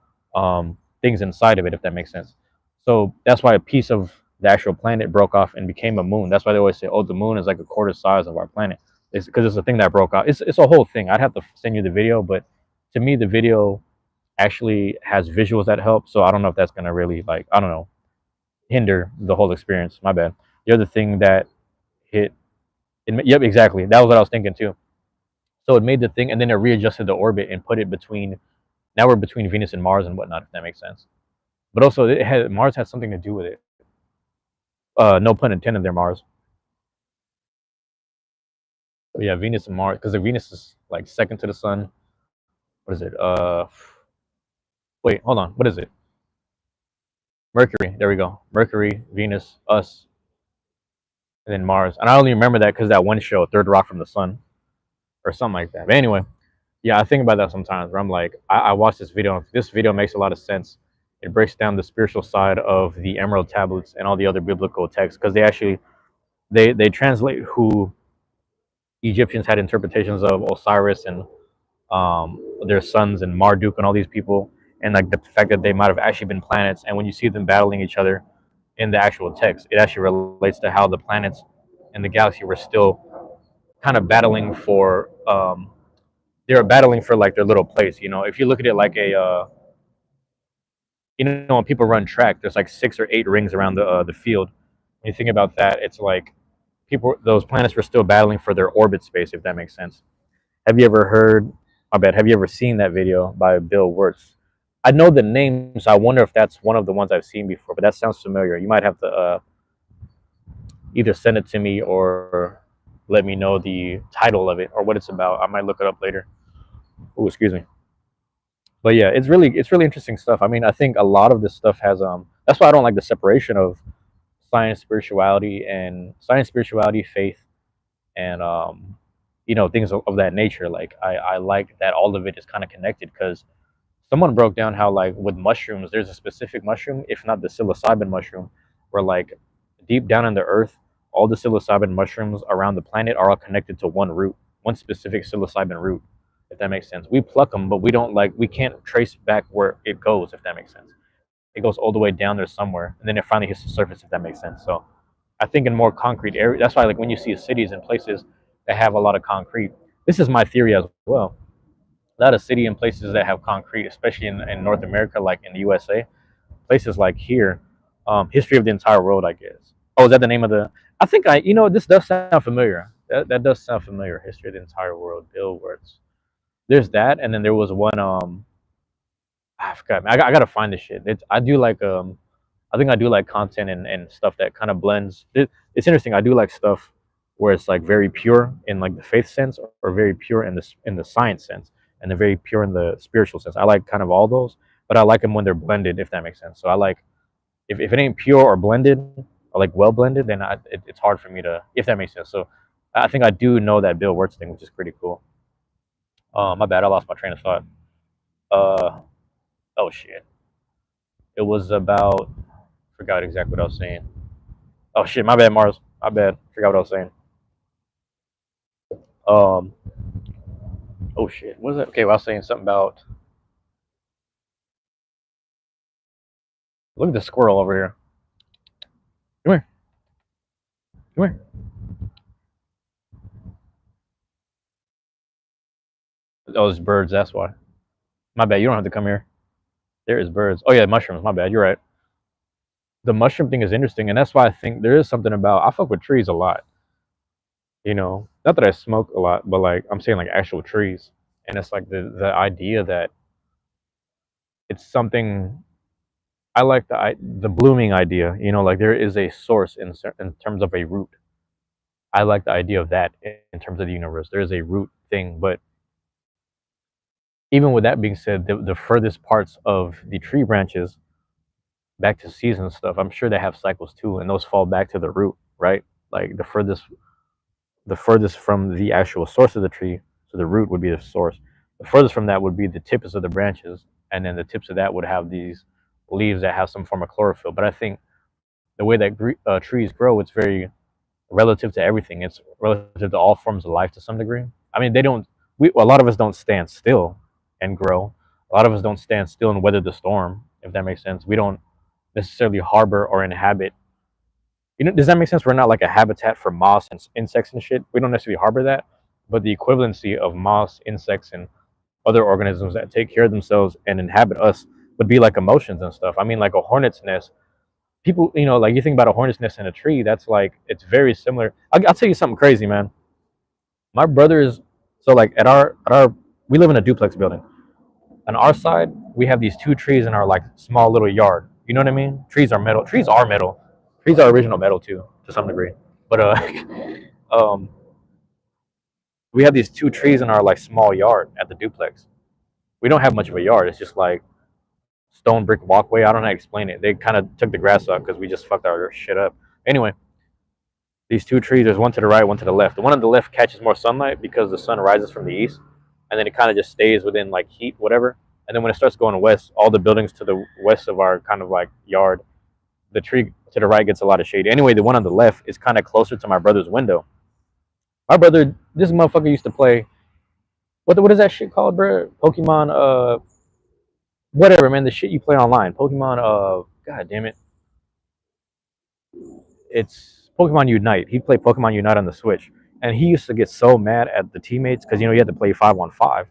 things inside of it, if that makes sense. So that's why a piece of the actual planet broke off and became a moon. That's why they always say, oh, the moon is like a quarter size of our planet. It's because it's a thing that broke out. It's a whole thing. I'd have to send you the video, but to me, the video actually has visuals that help. So I don't know if that's gonna really, like, I don't know, hinder the whole experience. My bad. The other thing that hit, yep, exactly. That was what I was thinking too. So it made the thing, and then it readjusted the orbit and put it between. Now we're between Venus and Mars and whatnot, if that makes sense. But also, Mars had something to do with it. No pun intended there, Mars. But yeah, Venus and Mars, because the Venus is like second to the sun. What is it? Wait, hold on. What is it? Mercury. There we go. Mercury, Venus, us, and then Mars. And I only remember that because that one show, Third Rock from the Sun, or something like that. But anyway, Yeah, I think about that sometimes where I'm like, I watched this video. This video makes a lot of sense. It breaks down the spiritual side of the Emerald Tablets and all the other biblical texts because they actually they translate who Egyptians had interpretations of Osiris and their sons and Marduk and all these people, and like the fact that they might have actually been planets. And when you see them battling each other in the actual text, it actually relates to how the planets in the galaxy were still kind of battling for. They were battling for like their little place. You know, if you look at it like a you know, when people run track, there's like 6 or 8 rings around the field. When you think about that, it's like people, those planets were still battling for their orbit space, if that makes sense. Have you ever heard? I bet. Have you ever seen that video by Bill Wirtz? I know the name, so I wonder if that's one of the ones I've seen before. But that sounds familiar. You might have to either send it to me or let me know the title of it or what it's about. I might look it up later. Oh, excuse me. But yeah, it's really interesting stuff. I mean, I think a lot of this stuff has that's why I don't like the separation of science, spirituality, faith, and you know, things of that nature. Like I like that all of it is kind of connected because someone broke down how like with mushrooms, there's a specific mushroom, if not the psilocybin mushroom, where like deep down in the earth, all the psilocybin mushrooms around the planet are all connected to one root, one specific psilocybin root. If that makes sense, we pluck them, but we don't like we can't trace back where it goes. If that makes sense, it goes all the way down there somewhere, and then it finally hits the surface. If that makes sense, so I think in more concrete areas. That's why like when you see cities and places that have a lot of concrete, this is my theory as well. A lot of city and places that have concrete, especially in North America, like in the USA, places like here, history of the entire world, I guess. Oh, is that the name of the? I think I, you know, this does sound familiar. That does sound familiar. History of the entire world, Bill Wirtz. There's that, and then there was one. I forgot. I gotta find this shit. I do like I think I do like content and stuff that kind of blends. It's interesting. I do like stuff where it's like very pure in like the faith sense, or very pure in the science sense, and they're very pure in the spiritual sense. I like kind of all those, but I like them when they're blended, if that makes sense. So I like if it ain't pure or blended or like well blended, then it's hard for me to, if that makes sense. So I think I do know that Bill Wirtz thing, which is pretty cool. My bad, I lost my train of thought. Uh, oh shit, it was about forgot exactly what I was saying. Oh shit, my bad, Mars. My bad. Forgot what I was saying. Um. Oh shit. What was it? Okay, well, I was saying something about. Look at the squirrel over here. Come here. Come here. Oh, it's birds. That's why. My bad. You don't have to come here. There is birds. Oh yeah, mushrooms. My bad. You're right. The mushroom thing is interesting, and that's why I think there is something about. I fuck with trees a lot. You know, not that I smoke a lot, but like I'm saying, like actual trees, and it's like the idea that it's something I like the blooming idea. You know, like there is a source in terms of a root. I like the idea of that in terms of the universe. There is a root thing, but even with that being said, the furthest parts of the tree branches back to season stuff, I'm sure they have cycles too, and those fall back to the root, right? Like the furthest from the actual source of the tree, so the root would be the source. The furthest from that would be the tips of the branches, and then the tips of that would have these leaves that have some form of chlorophyll. But I think the way that trees grow, it's very relative to everything. It's relative to all forms of life to some degree. I mean, they don't. A lot of us don't stand still and grow. A lot of us don't stand still and weather the storm. If that makes sense, we don't necessarily harbor or inhabit. You know, does that make sense? We're not like a habitat for moss and insects and shit. We don't necessarily harbor that, but the equivalency of moss, insects, and other organisms that take care of themselves and inhabit us would be like emotions and stuff. I mean, like a hornet's nest. People, you know, like you think about a hornet's nest in a tree. That's like it's very similar. I'll tell you something crazy, man. My brother is so like at our we live in a duplex building. On our side, we have these 2 trees in our like small little yard. You know what I mean? Trees are metal. Trees are metal. Trees are original metal too, to some degree. But um, we have these 2 trees in our like small yard at the duplex. We don't have much of a yard. It's just like stone brick walkway. I don't know how to explain it. They kind of took the grass up because we just fucked our shit up. Anyway, these 2 trees. There's one to the right, one to the left. The one on the left catches more sunlight because the sun rises from the east, and then it kind of just stays within like heat, whatever. And then when it starts going west, all the buildings to the west of our kind of like yard, the tree to the right gets a lot of shade. Anyway, the one on the left is kind of closer to my brother's window. My brother, this motherfucker used to play what is that shit called, bro? Pokemon, whatever, man. The shit you play online, Pokemon, god damn it, it's Pokemon Unite. He played Pokemon Unite on the Switch, and he used to get so mad at the teammates because you had to play 5 on 5,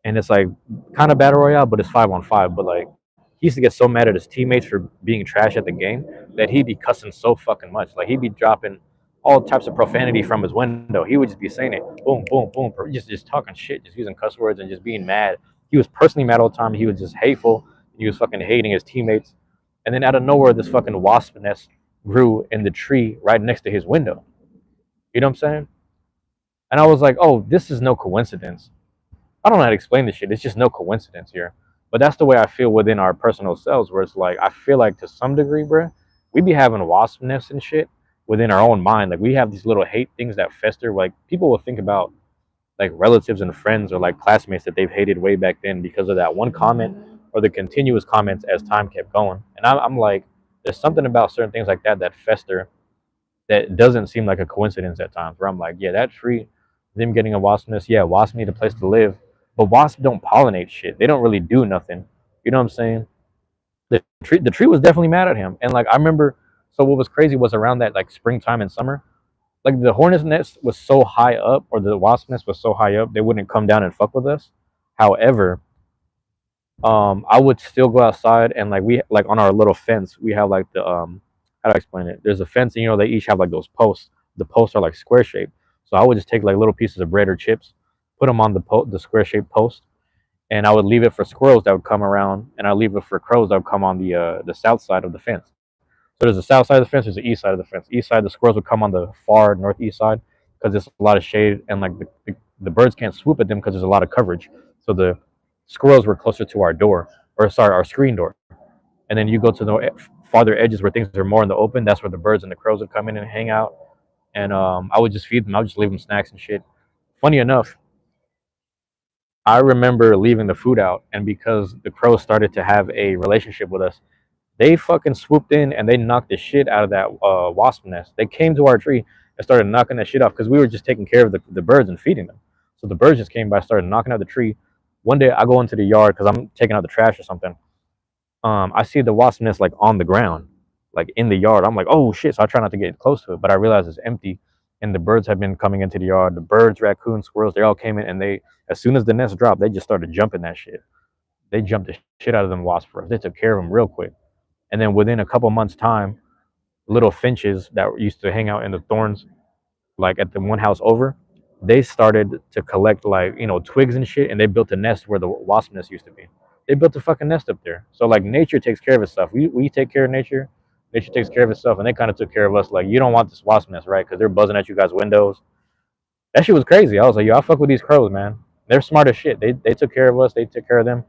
and it's like kind of battle royale, but it's 5 on 5. But like he used to get so mad at his teammates for being trash at the game that he'd be cussing so fucking much. Like he'd be dropping all types of profanity from his window. He would just be saying it, boom, boom, boom, just talking shit, just using cuss words and just being mad. He was personally mad all the time. He was just hateful. He was fucking hating his teammates. And then out of nowhere, this fucking wasp nest grew in the tree right next to his window. You know what I'm saying? And I was like, oh, this is no coincidence. I don't know how to explain this shit. It's just no coincidence here. But that's the way I feel within our personal selves, where it's like I feel like to some degree, bro, we be having wasp nests and shit within our own mind. Like we have these little hate things that fester. Like people will think about like relatives and friends or like classmates that they've hated way back then because of that one comment or the continuous comments as time kept going. And I'm like, there's something about certain things like that that fester that doesn't seem like a coincidence at times. Where I'm like, yeah, that tree, them getting a wasp nest, yeah, wasps need a place to live, but wasps don't pollinate shit. They don't really do nothing. You know what I'm saying? The tree was definitely mad at him, and like I remember. So what was crazy was around that like springtime and summer, like the hornet's nest was so high up, or the wasp nest was so high up, they wouldn't come down and fuck with us. However, I would still go outside and like we like on our little fence, we have like the how do I explain it? There's a fence, and they each have like those posts. The posts are like square shaped. So I would just take like little pieces of bread or chips, put them on the square shaped post, and I would leave it for squirrels that would come around, and I leave it for crows that would come on the south side of the fence. So there's the south side of the fence, there's the east side of the fence. East side, the squirrels would come on the far northeast side because there's a lot of shade, and like the birds can't swoop at them because there's a lot of coverage. So the squirrels were closer to our door, or sorry, our screen door. And then you go to the farther edges where things are more in the open. That's where the birds and the crows would come in and hang out. And I would just feed them. I would just leave them snacks and shit. Funny enough, I remember leaving the food out, and because the crows started to have a relationship with us, they fucking swooped in and they knocked the shit out of that wasp nest. They came to our tree and started knocking that shit off because we were just taking care of the birds and feeding them. So the birds just came by, started knocking out the tree. One day I go into the yard because I'm taking out the trash or something. I see the wasp nest like on the ground, like in the yard. I'm like, oh shit! So I try not to get close to it, but I realize it's empty, and the birds have been coming into the yard. The birds, raccoons, squirrels, they all came in, and as soon as the nest dropped, they just started jumping that shit. They jumped the shit out of them wasps for us. They took care of them real quick, and then within a couple months' time, little finches that used to hang out in the thorns, like at the one house over, they started to collect like twigs and shit, and they built a nest where the wasp nest used to be. They built a fucking nest up there. So like nature takes care of itself. We take care of nature. Nature takes care of itself, and they kind of took care of us. Like you don't want this wasp nest, right? Because they're buzzing at you guys' windows. That shit was crazy. I was like, yo, I fuck with these crows, man. They're smart as shit. They took care of us. They took care of them.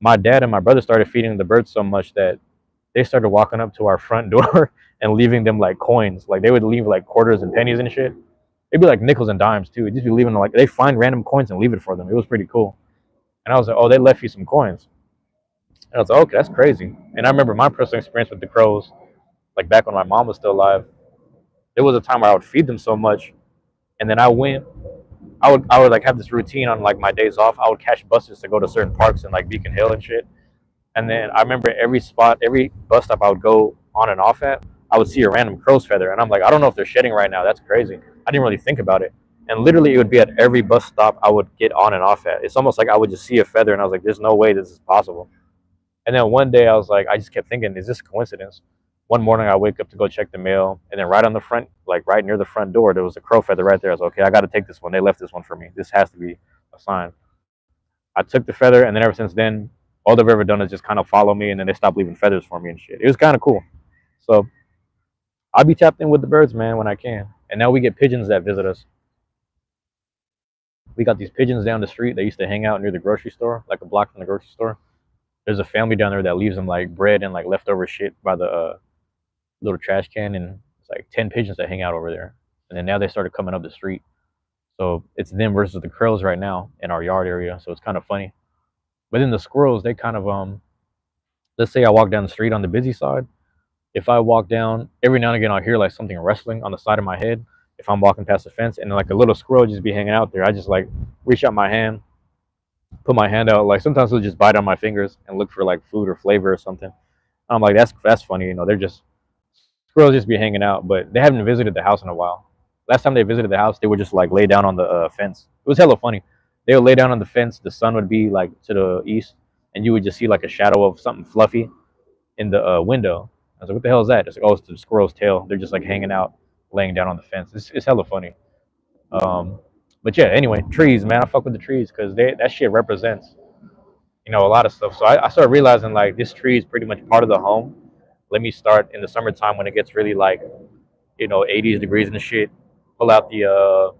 My dad and my brother started feeding the birds so much that they started walking up to our front door and leaving them like coins. Like they would leave like quarters and pennies and shit. It'd be like nickels and dimes too. It'd just be leaving like they find random coins and leave it for them. It was pretty cool. And I was like, oh, they left you some coins. And I was like, okay, that's crazy. And I remember my personal experience with the crows, like back when my mom was still alive. There was a time where I would feed them so much, and then I would like have this routine on like my days off. I would catch buses to go to certain parks in like Beacon Hill and shit. And then I remember every spot, every bus stop I would go on and off at, I would see a random crow's feather. And I'm like, I don't know if they're shedding right now. That's crazy. I didn't really think about it. And literally, it would be at every bus stop I would get on and off at. It's almost like I would just see a feather, and I was like, there's no way this is possible. And then one day, I was like, I just kept thinking, is this a coincidence? One morning, I wake up to go check the mail, and then right on the front, like right near the front door, there was a crow feather right there. I was like, okay, I got to take this one. They left this one for me. This has to be a sign. I took the feather, and then ever since then, all they've ever done is just kind of follow me, and then they stopped leaving feathers for me and shit. It was kind of cool. So I'll be tapped in with the birds, man, when I can. And now we get pigeons that visit us. We got these pigeons down the street. They used to hang out near the grocery store, like a block from the grocery store. There's a family down there that leaves them like bread and like leftover shit by the little trash can, and it's like 10 pigeons that hang out over there. And then now they started coming up the street. So it's them versus the crows right now in our yard area. So it's kind of funny. But then the squirrels, they kind of let's say I walk down the street on the busy side. If I walk down, every now and again I'll hear like something wrestling on the side of my head. If I'm walking past the fence and like a little squirrel just be hanging out there, I just like reach out my hand, put my hand out. Like sometimes they'll just bite on my fingers and look for like food or flavor or something. I'm like, that's funny, you know. They're just squirrels just be hanging out, but they haven't visited the house in a while. Last time they visited the house, they would just like lay down on the fence. It was hella funny. They would lay down on the fence. The sun would be like to the east, and you would just see like a shadow of something fluffy in the window. I was like, "What the hell is that?" It's like, "Oh, it's the squirrel's tail." They're just like hanging out, laying down on the fence. It's hella funny. Um, but yeah, anyway, trees, man. I fuck with the trees because they that shit represents a lot of stuff. So I started realizing like this tree is pretty much part of the home. Let me start in the summertime when it gets really like 80s degrees and shit. Pull out the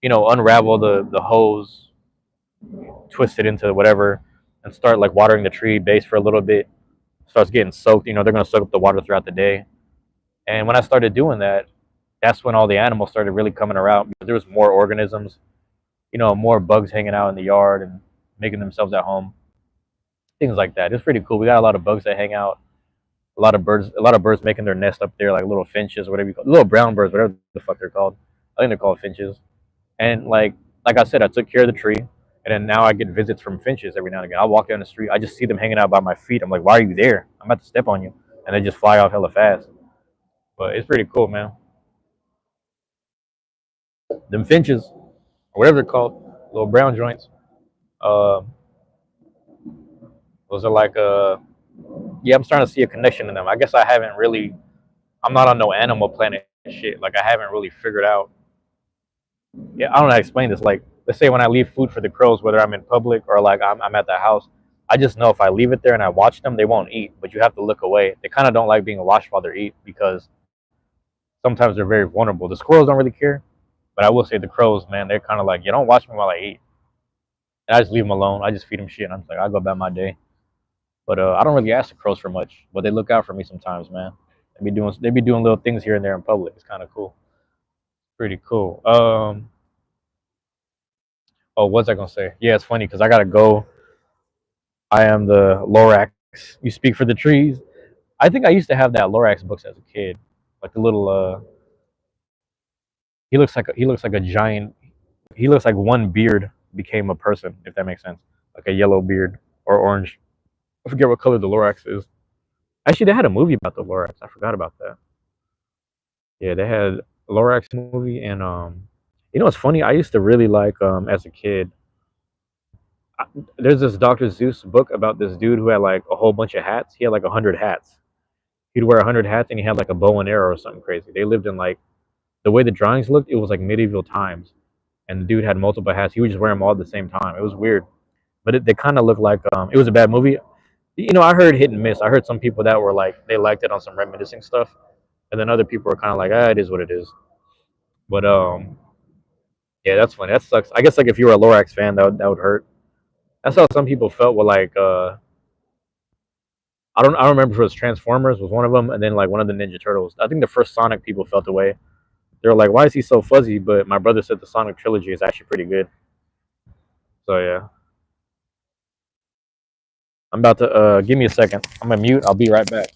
unravel the hose, twist it into whatever, and start like watering the tree base for a little bit. Starts getting soaked. They're gonna soak up the water throughout the day. And when I started doing that, that's when all the animals started really coming around because there was more organisms, more bugs hanging out in the yard and making themselves at home, things like that. It's pretty cool. We got a lot of bugs that hang out, a lot of birds making their nest up there, like little finches, whatever you call little brown birds, whatever the fuck they're called. I think they're called finches. And like I said, I took care of the tree, and then now I get visits from finches every now and again. I walk down the street, I just see them hanging out by my feet. I'm like, why are you there? I'm about to step on you, and they just fly off hella fast. But it's pretty cool, man. Them finches, or whatever they're called, little brown joints. Uh, those are like yeah, I'm starting to see a connection in them. I guess I haven't really. I'm not on no Animal Planet shit. Like I haven't really figured out. Yeah, I don't know how to explain this. Like, let's say when I leave food for the crows, whether I'm in public or like I'm at the house, I just know if I leave it there and I watch them, they won't eat. But you have to look away. They kind of don't like being watched while they eat because sometimes they're very vulnerable. The squirrels don't really care, but I will say the crows, man, they're kind of like, you don't watch me while I eat. And I just leave them alone. I just feed them shit. And I'm like, I go about my day. But I don't really ask the crows for much, but they look out for me sometimes, man. They be doing little things here and there in public. It's kind of cool. Pretty cool. Oh, what's I gonna say? Yeah, it's funny because I gotta go. I am the Lorax. You speak for the trees. I think I used to have that Lorax books as a kid, like the little. He looks like a giant. He looks like one beard became a person, if that makes sense. Like a yellow beard or orange. I forget what color the Lorax is. Actually, they had a movie about the Lorax. I forgot about that. Yeah, they had a Lorax movie, and it's funny. I used to really like as a kid. I, there's this Dr. Zeus book about this dude who had like a whole bunch of hats. He had like 100 hats. He'd wear 100 hats, and he had like a bow and arrow or something crazy. They lived in like the way the drawings looked. It was like medieval times, and the dude had multiple hats. He would just wear them all at the same time. It was weird, but they kind of looked like it was a bad movie. I heard hit and miss. I heard some people that were like they liked it on some reminiscing stuff, and then other people were kind of like, it is what it is. But yeah, that's funny. That sucks. I guess like if you were a Lorax fan, that would hurt. That's how some people felt with like I don't remember if it was Transformers was one of them, and then like one of the Ninja Turtles. I think the first Sonic people felt away. They were like, why is he so fuzzy? But my brother said the Sonic trilogy is actually pretty good. So yeah, I'm about to give me a second. I'm gonna mute. I'll be right back.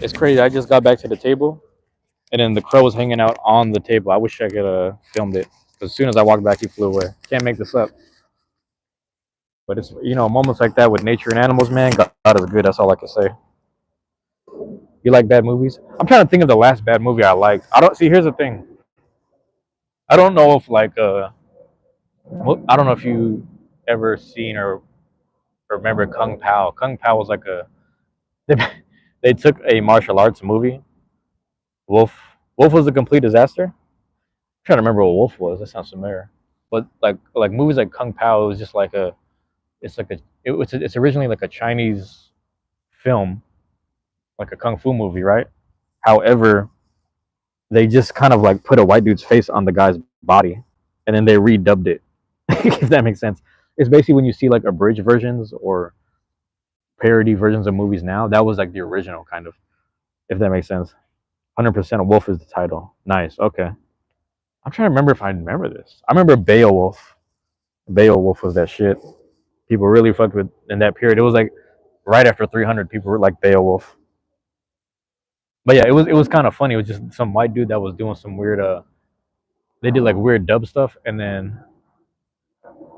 It's crazy. I just got back to the table, and then the crow was hanging out on the table. I wish I could filmed it. 'Cause as soon as I walked back, he flew away. Can't make this up. But it's moments like that with nature and animals, man. God is good. That's all I can say. You like bad movies? I'm trying to think of the last bad movie I liked. I don't see. Here's the thing. I don't know if like I don't know if you ever seen or remember Kung Pao. Kung Pao was like a they, they took a martial arts movie. Wolf. Wolf was a complete disaster. I'm trying to remember what Wolf was. That sounds familiar. But like movies like Kung Pao was just like a it's like a it's originally like a Chinese film, like a kung fu movie, right? However, they just kind of like put a white dude's face on the guy's body, and then they redubbed it. If that makes sense. It's basically when you see like abridged versions or parody versions of movies now. That was like the original kind of, if that makes sense. 100% Wolf is the title. Nice. Okay. I'm trying to remember if I remember this. I remember Beowulf. Beowulf was that shit. People really fucked with in that period. It was like right after 300. People were like Beowulf. But yeah, it was kind of funny. It was just some white dude that was doing some weird. They did like weird dub stuff, and then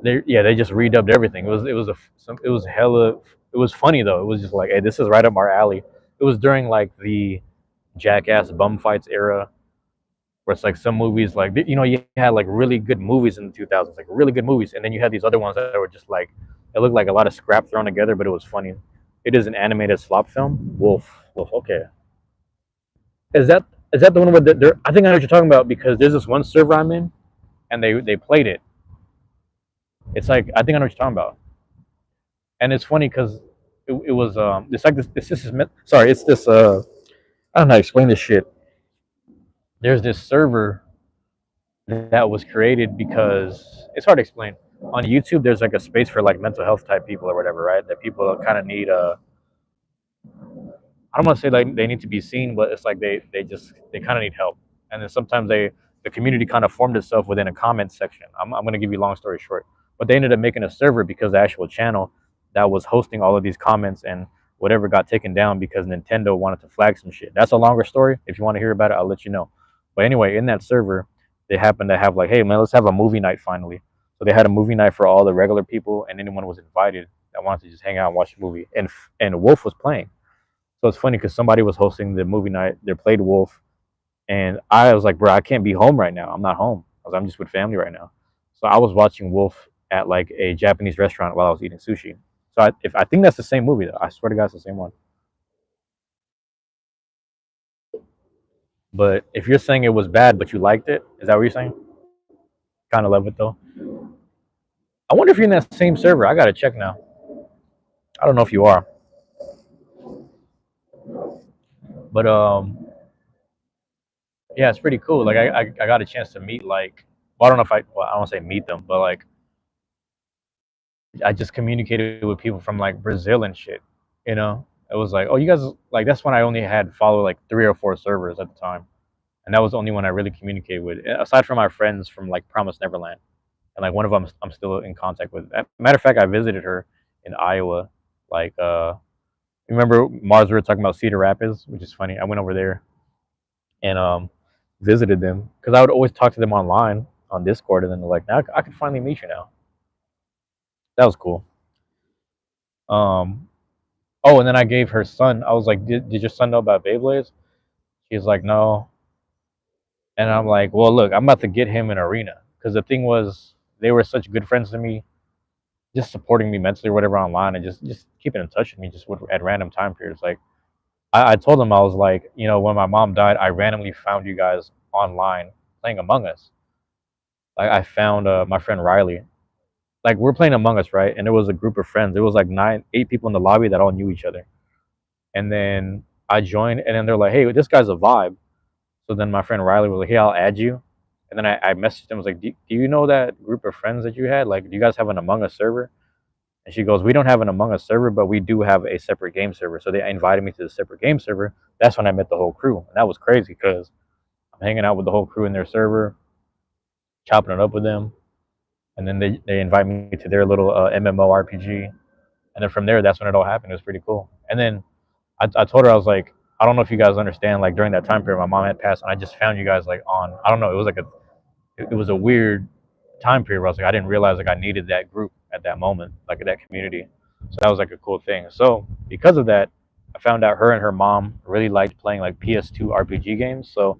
they just redubbed everything. It was hella. It was funny though. It was just like, hey, this is right up our alley. It was during like the Jackass bum fights era, where it's like some movies like you had like really good movies in the 2000s, like really good movies, and then you had these other ones that were just like it looked like a lot of scrap thrown together, but it was funny. It is an animated slop film. Wolf. Okay, is that the one with the? I think I know what you're talking about because there's this one server I'm in, and they played it. It's like I think I know what you're talking about, and it's funny because it was it's like this is sorry it's this I don't know how to explain this shit. There's this server that was created because it's hard to explain. On YouTube, there's like a space for like mental health type people or whatever, right? That people kind of need I don't want to say like they need to be seen, but it's like they kind of need help. And then sometimes the community kind of formed itself within a comment section. I'm gonna give you a long story short, but they ended up making a server because the actual channel that was hosting all of these comments and whatever got taken down because Nintendo wanted to flag some shit. That's a longer story. If you want to hear about it, I'll let you know. But anyway, in that server, they happened to have like, hey man, let's have a movie night finally. So they had a movie night for all the regular people, and anyone was invited that wanted to just hang out and watch the movie. And Wolf was playing. So it's funny because somebody was hosting the movie night. They played Wolf, and I was like, bro, I can't be home right now. I'm not home. I'm just with family right now. So I was watching Wolf at like a Japanese restaurant while I was eating sushi. So if I think that's the same movie though. I swear to God, it's the same one. But if you're saying it was bad, but you liked it, is that what you're saying? Kind of love it though. I wonder if you're in that same server. I gotta check now. I don't know if you are, but yeah, it's pretty cool. Like I got a chance to meet like well, I don't know if I don't say meet them, but like I just communicated with people from like Brazil and shit. It was like, oh, you guys like that's when I only had followed like 3 or 4 servers at the time, and that was the only one I really communicated with, aside from my friends from like Promise Neverland, and like one of them I'm still in contact with. Matter of fact, I visited her in Iowa. Like, remember Mars? We were talking about Cedar Rapids, which is funny. I went over there and visited them because I would always talk to them online on Discord, and then they're like, now I can finally meet you now. That was cool. Um, Oh, and then I gave her son. I was like, did your son know about Beyblades? She's like, no. And I'm like, well, look, I'm about to get him an arena because the thing was, they were such good friends to me, just supporting me mentally or whatever online, and just keeping in touch with me just at random time periods. Like I told them I was like, when my mom died, I randomly found you guys online playing Among Us. Like I found my friend Riley. Like we're playing Among Us, right? And there was a group of friends. There was like 8 people in the lobby that all knew each other. And then I joined, and then they're like, "Hey, this guy's a vibe." So then my friend Riley was like, "Hey, I'll add you." And then I messaged him. I was like, do you know that group of friends that you had? Like, do you guys have an Among Us server?" And she goes, "We don't have an Among Us server, but we do have a separate game server." So they invited me to the separate game server. That's when I met the whole crew, and that was crazy because I'm hanging out with the whole crew in their server, chopping it up with them, and then they invite me to their little MMORPG, and then from there, that's when it all happened. It was pretty cool. And then I told her I was like, I don't know if you guys understand. Like during that time period, my mom had passed, and I just found you guys like on. I don't know. It was like it was a weird time period where I was like, I didn't realize like I needed that group at that moment, like that community. So that was like a cool thing. So because of that, I found out her and her mom really liked playing like PS2 RPG games. So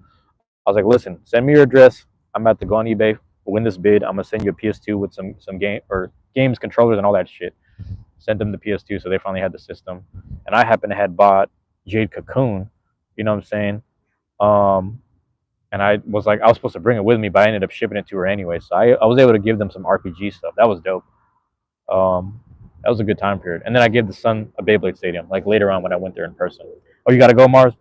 I was like, listen, send me your address. I'm about to go on eBay, win this bid. I'm gonna send you a PS2 with some game or games, controllers, and all that shit. Sent them the PS2, so they finally had the system. And I happened to had bought Jade Cocoon. You know what I'm saying? Um, and I was like, I was supposed to bring it with me, but I ended up shipping it to her anyway. So I was able to give them some RPG stuff. That was dope. Um, that was a good time period. And then I gave the son a Beyblade Stadium, like later on when I went there in person. Oh, you gotta go, Mars.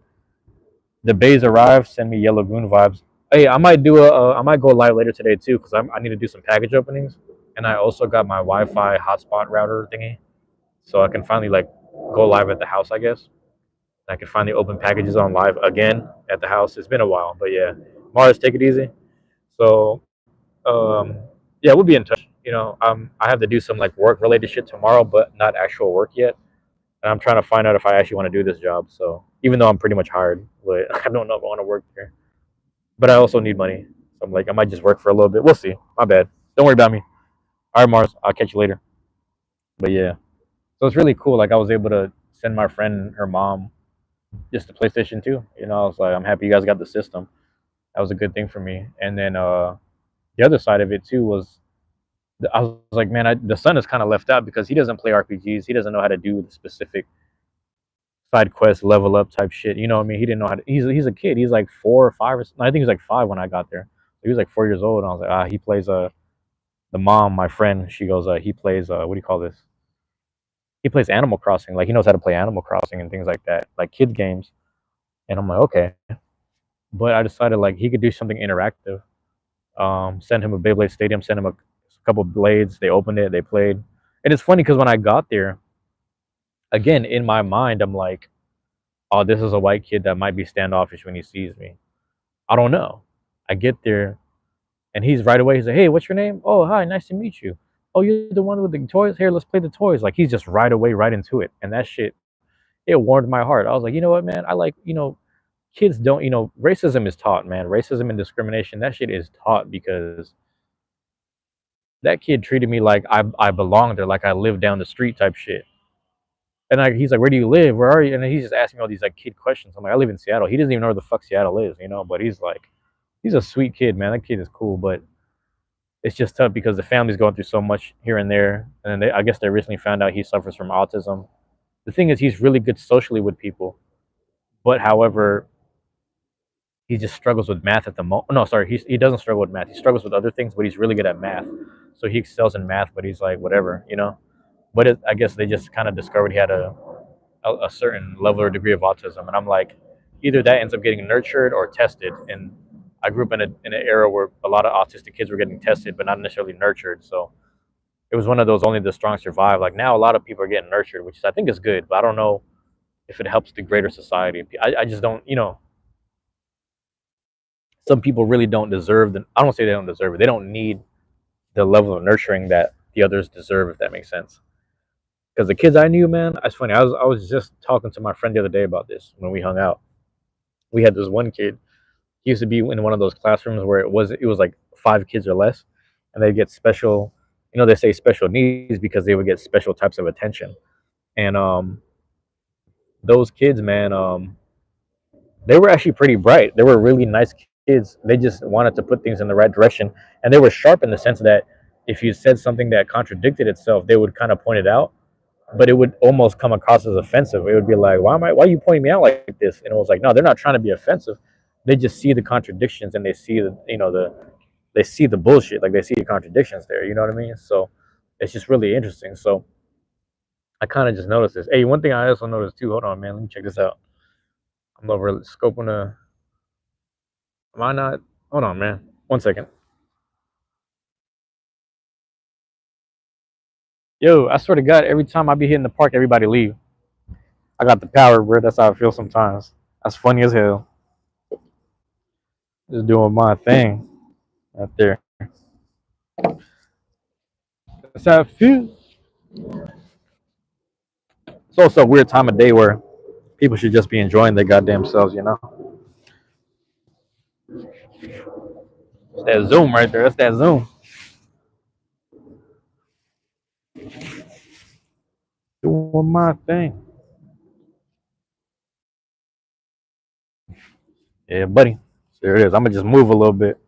The bays arrived. Send me Yellow Goon vibes. Hey, I might do I might go live later today too, because I need to do some package openings. And I also got my Wi-Fi hotspot router thingy, so I can finally like go live at the house, I guess. I can finally open packages on live again at the house. It's been a while, but yeah. Mars, take it easy. So, um, yeah, we'll be in touch. I have to do some like work related shit tomorrow, but not actual work yet. And I'm trying to find out if I actually want to do this job. So, even though I'm pretty much hired, but I don't know if I want to work there. But I also need money. So I'm like, I might just work for a little bit. We'll see. My bad. Don't worry about me. All right, Mars. I'll catch you later. But yeah, so it's really cool. Like I was able to send my friend her mom just the PlayStation 2. I was like, I'm happy you guys got the system. That was a good thing for me. And then the other side of it too was I was like, man, the son is kind of left out because he doesn't play RPGs. He doesn't know how to do the specific side quest level up type shit. You know what I mean? He didn't know how to. He's a kid. He's like 4 or 5 or I think he was like 5 when I got there. He was like 4 years old. And I was like, he plays the mom, my friend. She goes, he plays what do you call this? He plays Animal Crossing. Like he knows how to play Animal Crossing and things like that, like kids games. And I'm like, okay. But I decided like he could do something interactive. Send him a Beyblade Stadium, send him a couple blades. They opened it, they played. And it's funny because when I got there, again, in my mind, I'm like, oh, this is a white kid that might be standoffish when he sees me. I don't know. I get there and he's right away, he's like, hey, what's your name? Oh, hi, nice to meet you. Oh, you're the one with the toys? Here, let's play the toys. Like he's just right away, right into it. And that shit, it warmed my heart. I was like, you know what, man? I like, kids don't, racism is taught, man. Racism and discrimination, that shit is taught because that kid treated me like I belonged there, like I lived down the street type shit. And he's like, where do you live? Where are you? And he's just asking me all these like kid questions. I'm like, I live in Seattle. He doesn't even know where the fuck Seattle is. But he's like, he's a sweet kid, man. That kid is cool, but it's just tough because the family's going through so much here and there. And I guess they recently found out he suffers from autism. The thing is, he's really good socially with people, but however, he just struggles with math at the moment. No, sorry, he doesn't struggle with math. He struggles with other things, but he's really good at math. So he excels in math, but he's like whatever. But I guess they just kind of discovered he had a certain level or degree of autism, and I'm like, either that ends up getting nurtured or tested. And I grew up in an era where a lot of autistic kids were getting tested, but not necessarily nurtured. So it was one of those only the strong survive. Like now, a lot of people are getting nurtured, which I think is good, but I don't know if it helps the greater society. I just don't. Some people really don't deserve the. I don't say they don't deserve it. They don't need the level of nurturing that the others deserve, if that makes sense. Because the kids I knew, man, it's funny. I was just talking to my friend the other day about this when we hung out. We had this one kid. He used to be in one of those classrooms where it was like 5 kids or less, and they get special. They say special needs because they would get special types of attention. And those kids, man, they were actually pretty bright. They were really nice kids. They just wanted to put things in the right direction, and they were sharp in the sense that if you said something that contradicted itself, they would kind of point it out, but it would almost come across as offensive. It would be like, why are you pointing me out like this? And it was like, no, they're not trying to be offensive. They just see the contradictions and they see they see the bullshit. Like they see the contradictions there. You know what I mean? So it's just really interesting. So I kind of just noticed this. Hey, one thing I also noticed too. Hold on, man. Let me check this out. I'm over scoping a. Am I not? Hold on, man. 1 second. Yo, I swear to God, every time I be hitting the park, everybody leave. I got the power, bro. That's how I feel sometimes. That's funny as hell. Just doing my thing out there. That's how it feels. It's also a weird time of day where People should just be enjoying their goddamn selves, you know. It's that Zoom right there. That's that Zoom. Doing my thing. Yeah, buddy. There it is. I'm gonna just move a little bit,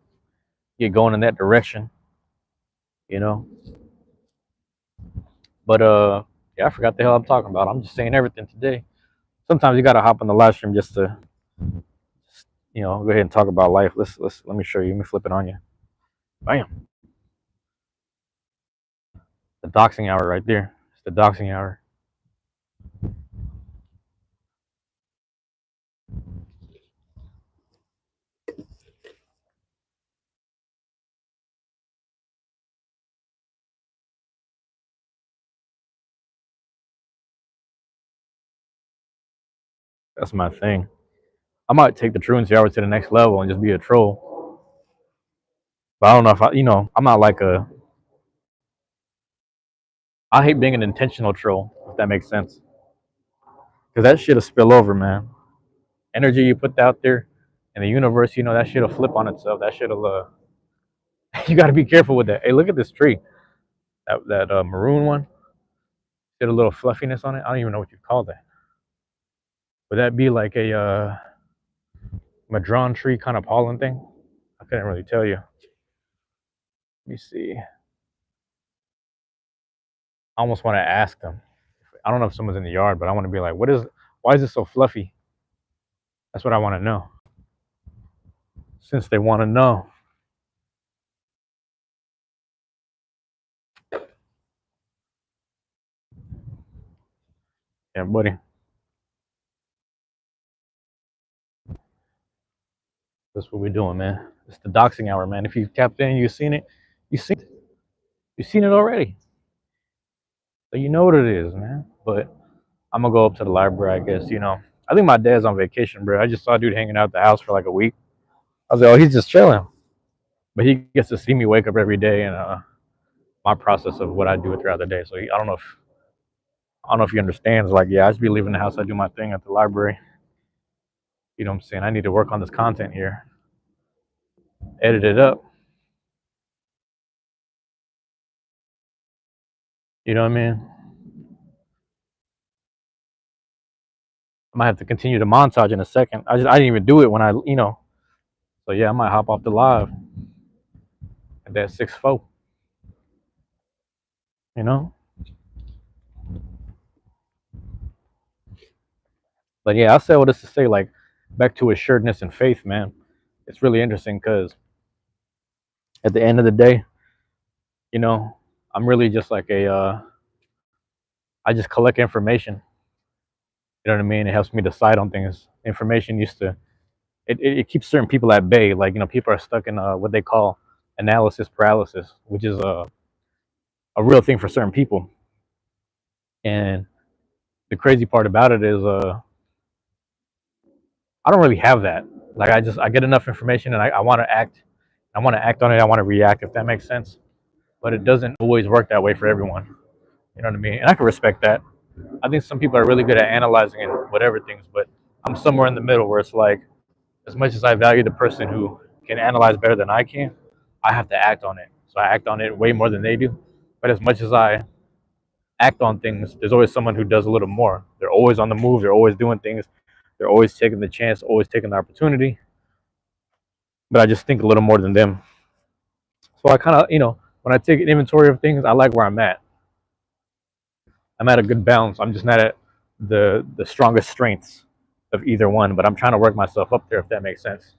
get going in that direction, you know. But yeah, I forgot the hell I'm talking about. I'm just saying everything today. Sometimes you gotta hop on the live stream just to, go ahead and talk about life. Let me show you. Let me flip it on you. Bam. The doxing hour right there. It's the doxing hour. That's my thing. I might take the truancy hour to the next level and just be a troll. But I don't know if I'm not like a. I hate being an intentional troll, if that makes sense. Because that shit'll spill over, man. Energy you put out there in the universe, that shit'll flip on itself. That shit'll. You got to be careful with that. Hey, look at this tree. That maroon one. Get a little fluffiness on it. I don't even know what you call that. Would that be like a madron tree kind of pollen thing? I couldn't really tell you. Let me see. I almost want to ask them. I don't know if someone's in the yard, but I want to be like, why is it so fluffy? That's what I want to know. Since they want to know. Yeah, buddy. That's what we're doing, man. It's the doxing hour, man. If you tapped in, you've seen it. You've seen it already. So you know what it is, man. But I'm gonna go up to the library, I guess. I think my dad's on vacation, bro. I just saw a dude hanging out at the house for like a week. I was like, oh, he's just chilling. But he gets to see me wake up every day and my process of what I do throughout the day. So I don't know if he understands. Like, yeah, I just be leaving the house. I do my thing at the library. You know what I'm saying? I need to work on this content here, edit it up. You know what I mean? I might have to continue the montage in a second. I didn't even do it when I. So yeah, I might hop off the live at that 6-4. You know. But yeah, I say all this to say, like, back to assuredness and faith, man. It's really interesting because at the end of the day, you know, I'm really just like I just collect information. You know what I mean? It helps me decide on things. Information used to it keeps certain people at bay. Like, people are stuck in what they call analysis paralysis, which is a real thing for certain people. And the crazy part about it is I don't really have that. Like, I get enough information and I want to act. I want to act on it. I want to react, if that makes sense. But it doesn't always work that way for everyone. You know what I mean? And I can respect that. I think some people are really good at analyzing and whatever things, but I'm somewhere in the middle where it's like, as much as I value the person who can analyze better than I can, I have to act on it. So I act on it way more than they do. But as much as I act on things, there's always someone who does a little more. They're always on the move. They're always doing things. They're always taking the chance, always taking the opportunity. But I just think a little more than them. So I kind of, when I take an inventory of things, I like where I'm at. I'm at a good balance. I'm just not at the strongest strengths of either one, but I'm trying to work myself up there, if that makes sense.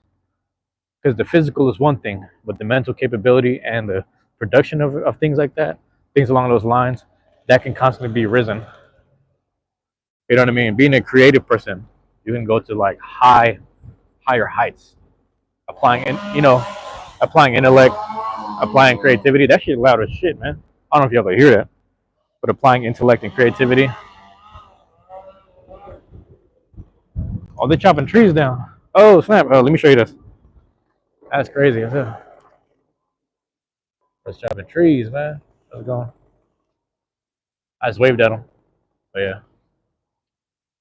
Because the physical is one thing, but the mental capability and the production of things like that, things along those lines, that can constantly be risen. You know what I mean? Being a creative person, you can go to like higher heights. Applying intellect, applying creativity. That shit loud as shit, man. I don't know if you ever hear that, but applying intellect and creativity. Oh, they're chopping trees down. Oh snap! Oh, let me show you this. That's crazy. That's chopping trees, man. How's it going? I just waved at them. But yeah.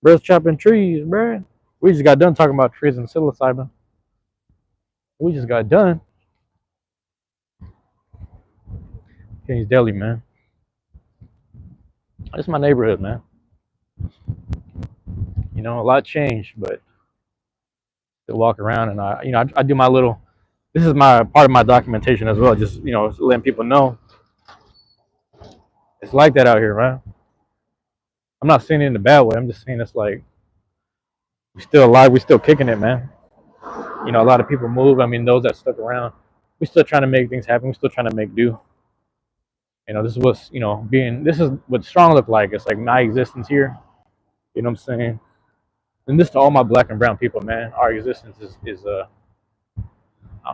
Bro's chopping trees, bro. We just got done talking about trees and psilocybin. We just got done. King's Deli, man. It's my neighborhood, man. You know, a lot changed, but still walk around and I do my little. This is my part of my documentation as well. Just letting people know it's like that out here, man. I'm not saying it in a bad way. I'm just saying it's like we still alive. We still kicking it, man. A lot of people move. I mean, those that stuck around, we still trying to make things happen. We still trying to make do. This is what's being. This is what strong look like. It's like my existence here. You know what I'm saying? And this to all my black and brown people, man. Our existence is I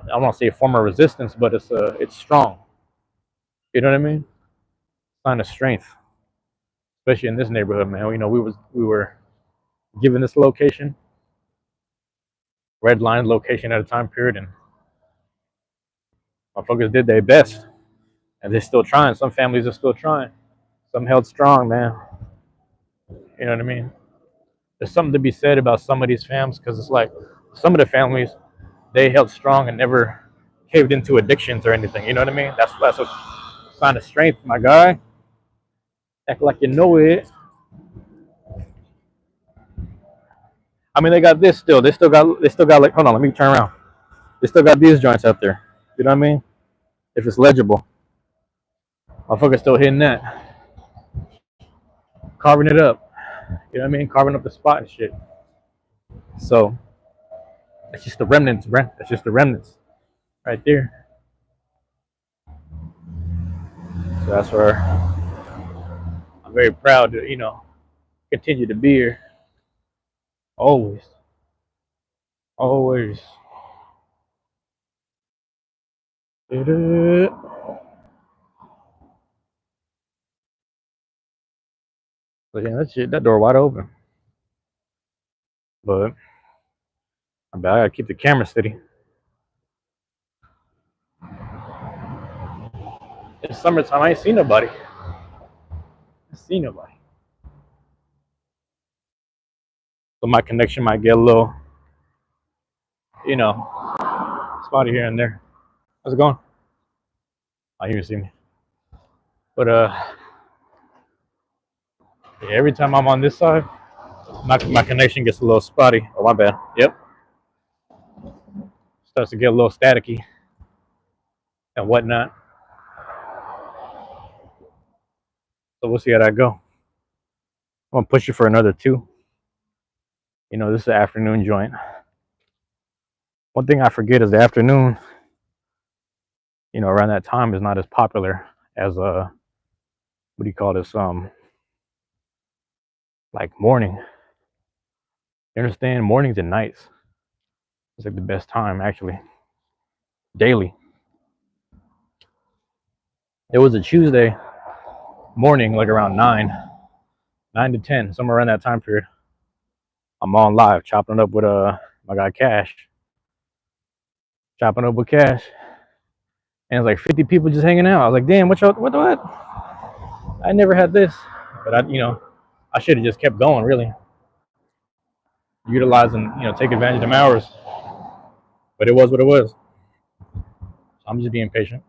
don't want to say a form of resistance, but it's strong. You know what I mean? Sign of strength, especially in this neighborhood, man. We were given this location, red line location at a time period, and motherfuckers did their best, and they're still trying. Some families are still trying. Some held strong, man. You know what I mean? There's something to be said about some of these families because it's like some of the families they held strong and never caved into addictions or anything. You know what I mean? That's a sign of strength, my guy. Act like you know it. I mean, they got this still. They still got like. Hold on, let me turn around. They still got these joints out there. You know what I mean? If it's legible, motherfuckers still hitting that, carving it up. You know what I mean? Carving up the spot and shit. So that's just the remnants, bruh. That's just the remnants right there. So that's where I'm very proud to continue to be here. Always, always. So yeah, that shit, that door wide open. But I gotta keep the camera steady. It's summertime. I ain't seen nobody. I see nobody. So my connection might get a little, you know, spotty here and there. How's it going? I hear you see me. But yeah, every time I'm on this side, my connection gets a little spotty. Oh my bad. Yep. Starts to get a little staticky and whatnot. So we'll see how that go. I'm gonna push you for another two. This is an afternoon joint. One thing I forget is the afternoon, around that time is not as popular as what do you call this? Like morning. You understand? Mornings and nights. It's like the best time actually. Daily. It was a Tuesday morning, like around 9 to 10, somewhere around that time period. I'm on live, chopping it up with my guy Cash. Chopping up with Cash. And it's like 50 people just hanging out. I was like, damn, what? I never had this. But I should have just kept going, really. Utilizing, take advantage of my hours. But it was what it was. So I'm just being patient.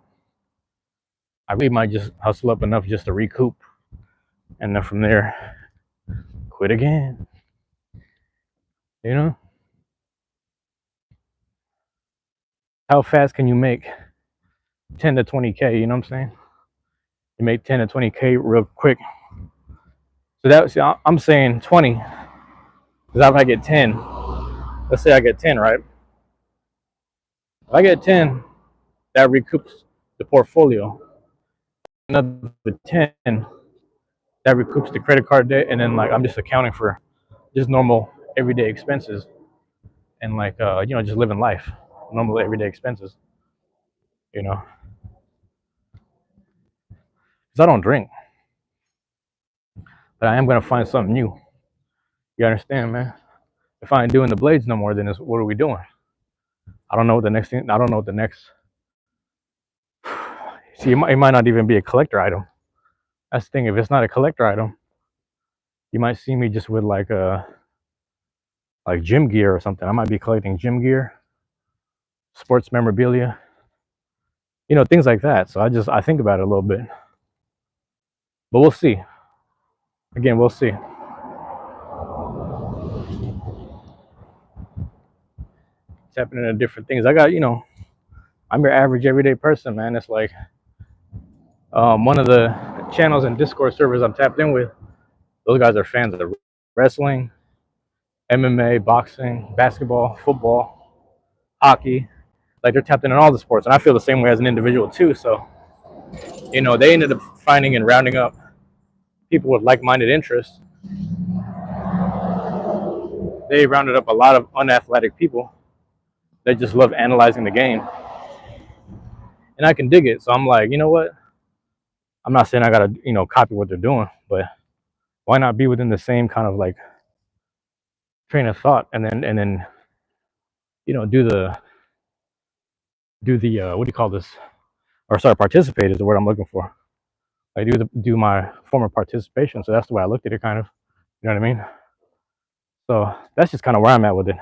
I really might just hustle up enough just to recoup. And then from there, quit again. How fast can you make 10 to 20K? You know what I'm saying? You make 10 to 20K real quick. So I'm saying 20. Because if I get 10, let's say I get 10, right? If I get 10, that recoups the portfolio. Another 10, that recoups the credit card debt. And then, like, I'm just accounting for just normal everyday expenses and, like, just living life. Normal everyday expenses, Because I don't drink. But I am going to find something new. You understand, man? If I ain't doing the blades no more, then what are we doing? I don't know what the next thing. I don't know what the next. See, it might not even be a collector item. That's the thing. If it's not a collector item, You might see me just with like gym gear or something. I might be collecting gym gear, sports memorabilia, things like that. So I think about it a little bit, but we'll see. Again, we'll see. Tapping into different things. I'm your average everyday person, man. It's like one of the channels and Discord servers I'm tapped in with. Those guys are fans of wrestling, MMA, boxing, basketball, football, hockey. Like they're tapped in on all the sports, and I feel the same way as an individual too. So they ended up finding and rounding up people with like-minded interests. They rounded up a lot of unathletic people that just love analyzing the game, and I can dig it. So I'm like, you know what? I'm not saying I gotta copy what they're doing, but why not be within the same kind of like train of thought, and then do the what do you call this? Or sorry, participate is the word I'm looking for. I do my form of participation. So that's the way I looked at it, kind of. You know what I mean? So that's just kind of where I'm at with it.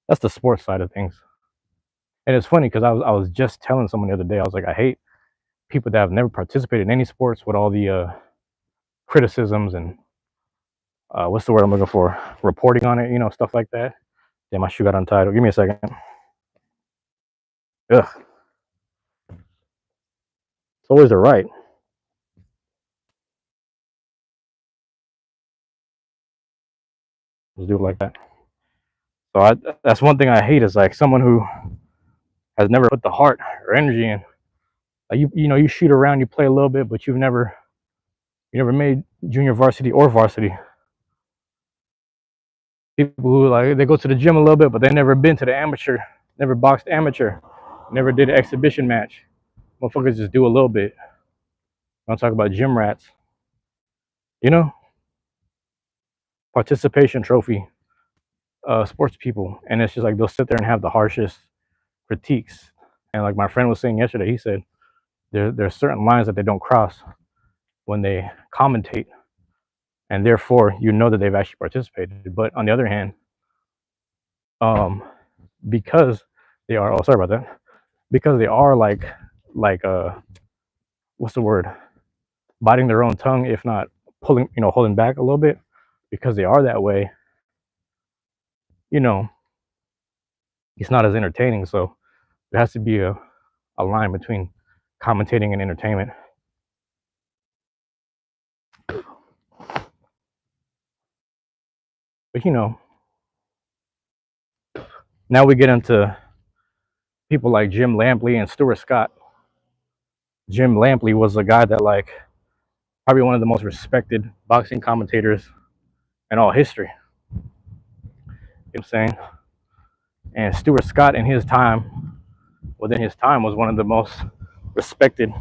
That's the sports side of things. And it's funny because I was just telling someone the other day. I was like, I hate people that have never participated in any sports with all the criticisms and what's the word I'm looking for? Reporting on it, stuff like that. Damn, my shoe got untied. Give me a second. Ugh. It's always the right. Let's do it like that. So that's one thing I hate is like someone who has never put the heart or energy in. Like you shoot around, you play a little bit, but you never made junior varsity or varsity. People who like they go to the gym a little bit, but they never been to the amateur, never boxed amateur, never did an exhibition match. Motherfuckers just do a little bit. I'm talking about gym rats. You know, participation trophy, sports people, and it's just like they'll sit there and have the harshest critiques. And like my friend was saying yesterday, he said there's certain lines that they don't cross when they commentate, and therefore that they've actually participated. But on the other hand, um, because they are, oh sorry about that, because they are like what's the word, biting their own tongue, if not pulling, holding back a little bit, because they are that way. You know, it's not as entertaining. So there has to be a line between commentating and entertainment. But now we get into people like Jim Lampley and Stuart Scott. Jim Lampley was a guy that like probably one of the most respected boxing commentators in all history. You know what I'm saying? And Stuart Scott within his time, was one of the most respected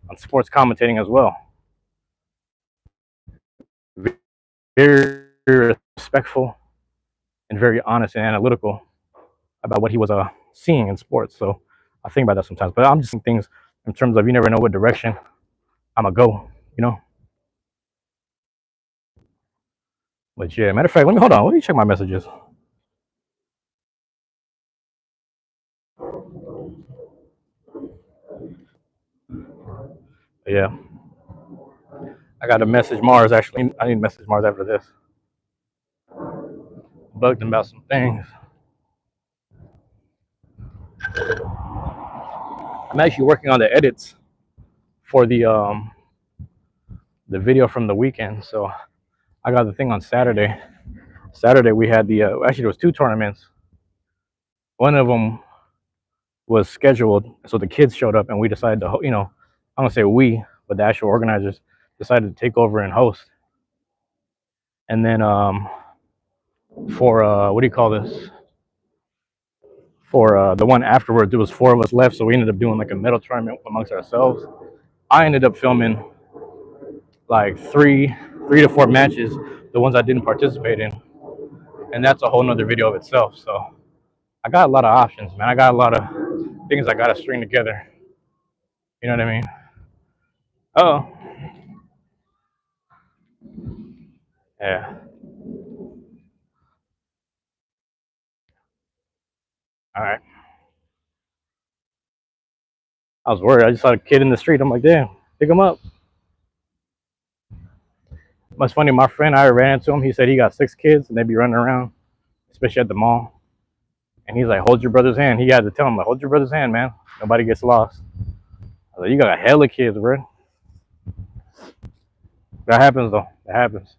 on sports commentating as well. Very respectful and very honest and analytical about what he was seeing in sports. So I think about that sometimes. But I'm just seeing things in terms of you never know what direction I'm gonna go. But yeah, matter of fact, let me check my messages. Yeah, I got to message Mars. Actually, I need to message Mars after this. Bugged him about some things. I'm actually working on the edits for the video from the weekend. So I got the thing on Saturday. Saturday we had the actually there was two tournaments. One of them was scheduled, so the kids showed up, and we decided to, I'm gonna say we, but the actual organizers decided to take over and host. And then for what do you call this? For the one afterwards, there was four of us left, so we ended up doing like a medal tournament amongst ourselves. I ended up filming like three to four matches, the ones I didn't participate in, and that's a whole nother video of itself. So I got a lot of options, man. I got a lot of things I gotta string together. You know what I mean? Oh, Yeah. All right. I was worried. I just saw a kid in the street. I'm like, damn, pick him up. It's funny. My friend, I ran into him. He said he got 6 kids and they be running around, especially at the mall. And he's like, hold your brother's hand. He had to tell him, like, hold your brother's hand, man. Nobody gets lost. I was like, you got a hella kids, bro. That happens, though. That happens.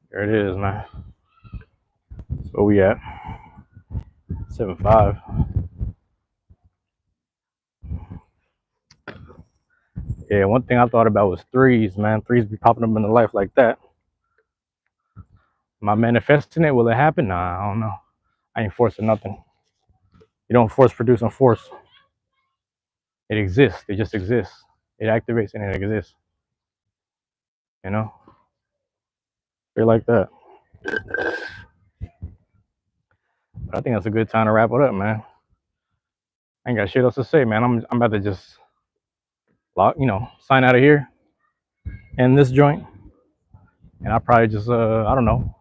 There it is, man. That's where we at. 7-5. Yeah, one thing I thought about was threes, man. Threes be popping up in the life like that. Am I manifesting it? Will it happen? Nah, I don't know. I ain't forcing nothing. You don't force produce and force. It exists. It just exists. It activates and it exists. You know? Feel like that. But I think that's a good time to wrap it up, man. I ain't got shit else to say, man. I'm about to just sign out of here and this joint. And I probably just I don't know.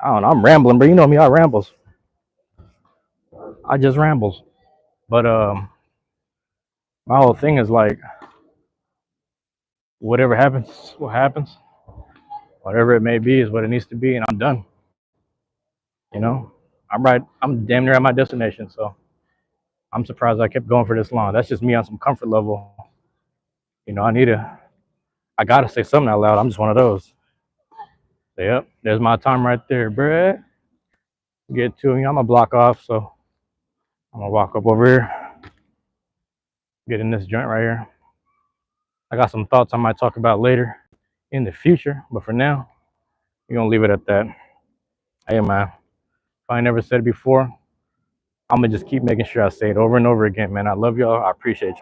I don't know. I'm rambling, but you know me, I rambles. I just rambles. But my whole thing is like whatever happens, what happens. Whatever it may be is what it needs to be, and I'm done. You know? I'm right. I'm damn near at my destination, so I'm surprised I kept going for this long. That's just me on some comfort level. I gotta say something out loud. I'm just one of those. So, yep, there's my time right there, bruh. Get to me. I'm gonna block off, so I'm gonna walk up over here, get in this joint right here. I got some thoughts I might talk about later in the future, but for now, we're gonna leave it at that. Hey man, if I ain't never said it before, I'm gonna just keep making sure I say it over and over again, man. I love y'all. I appreciate y'all.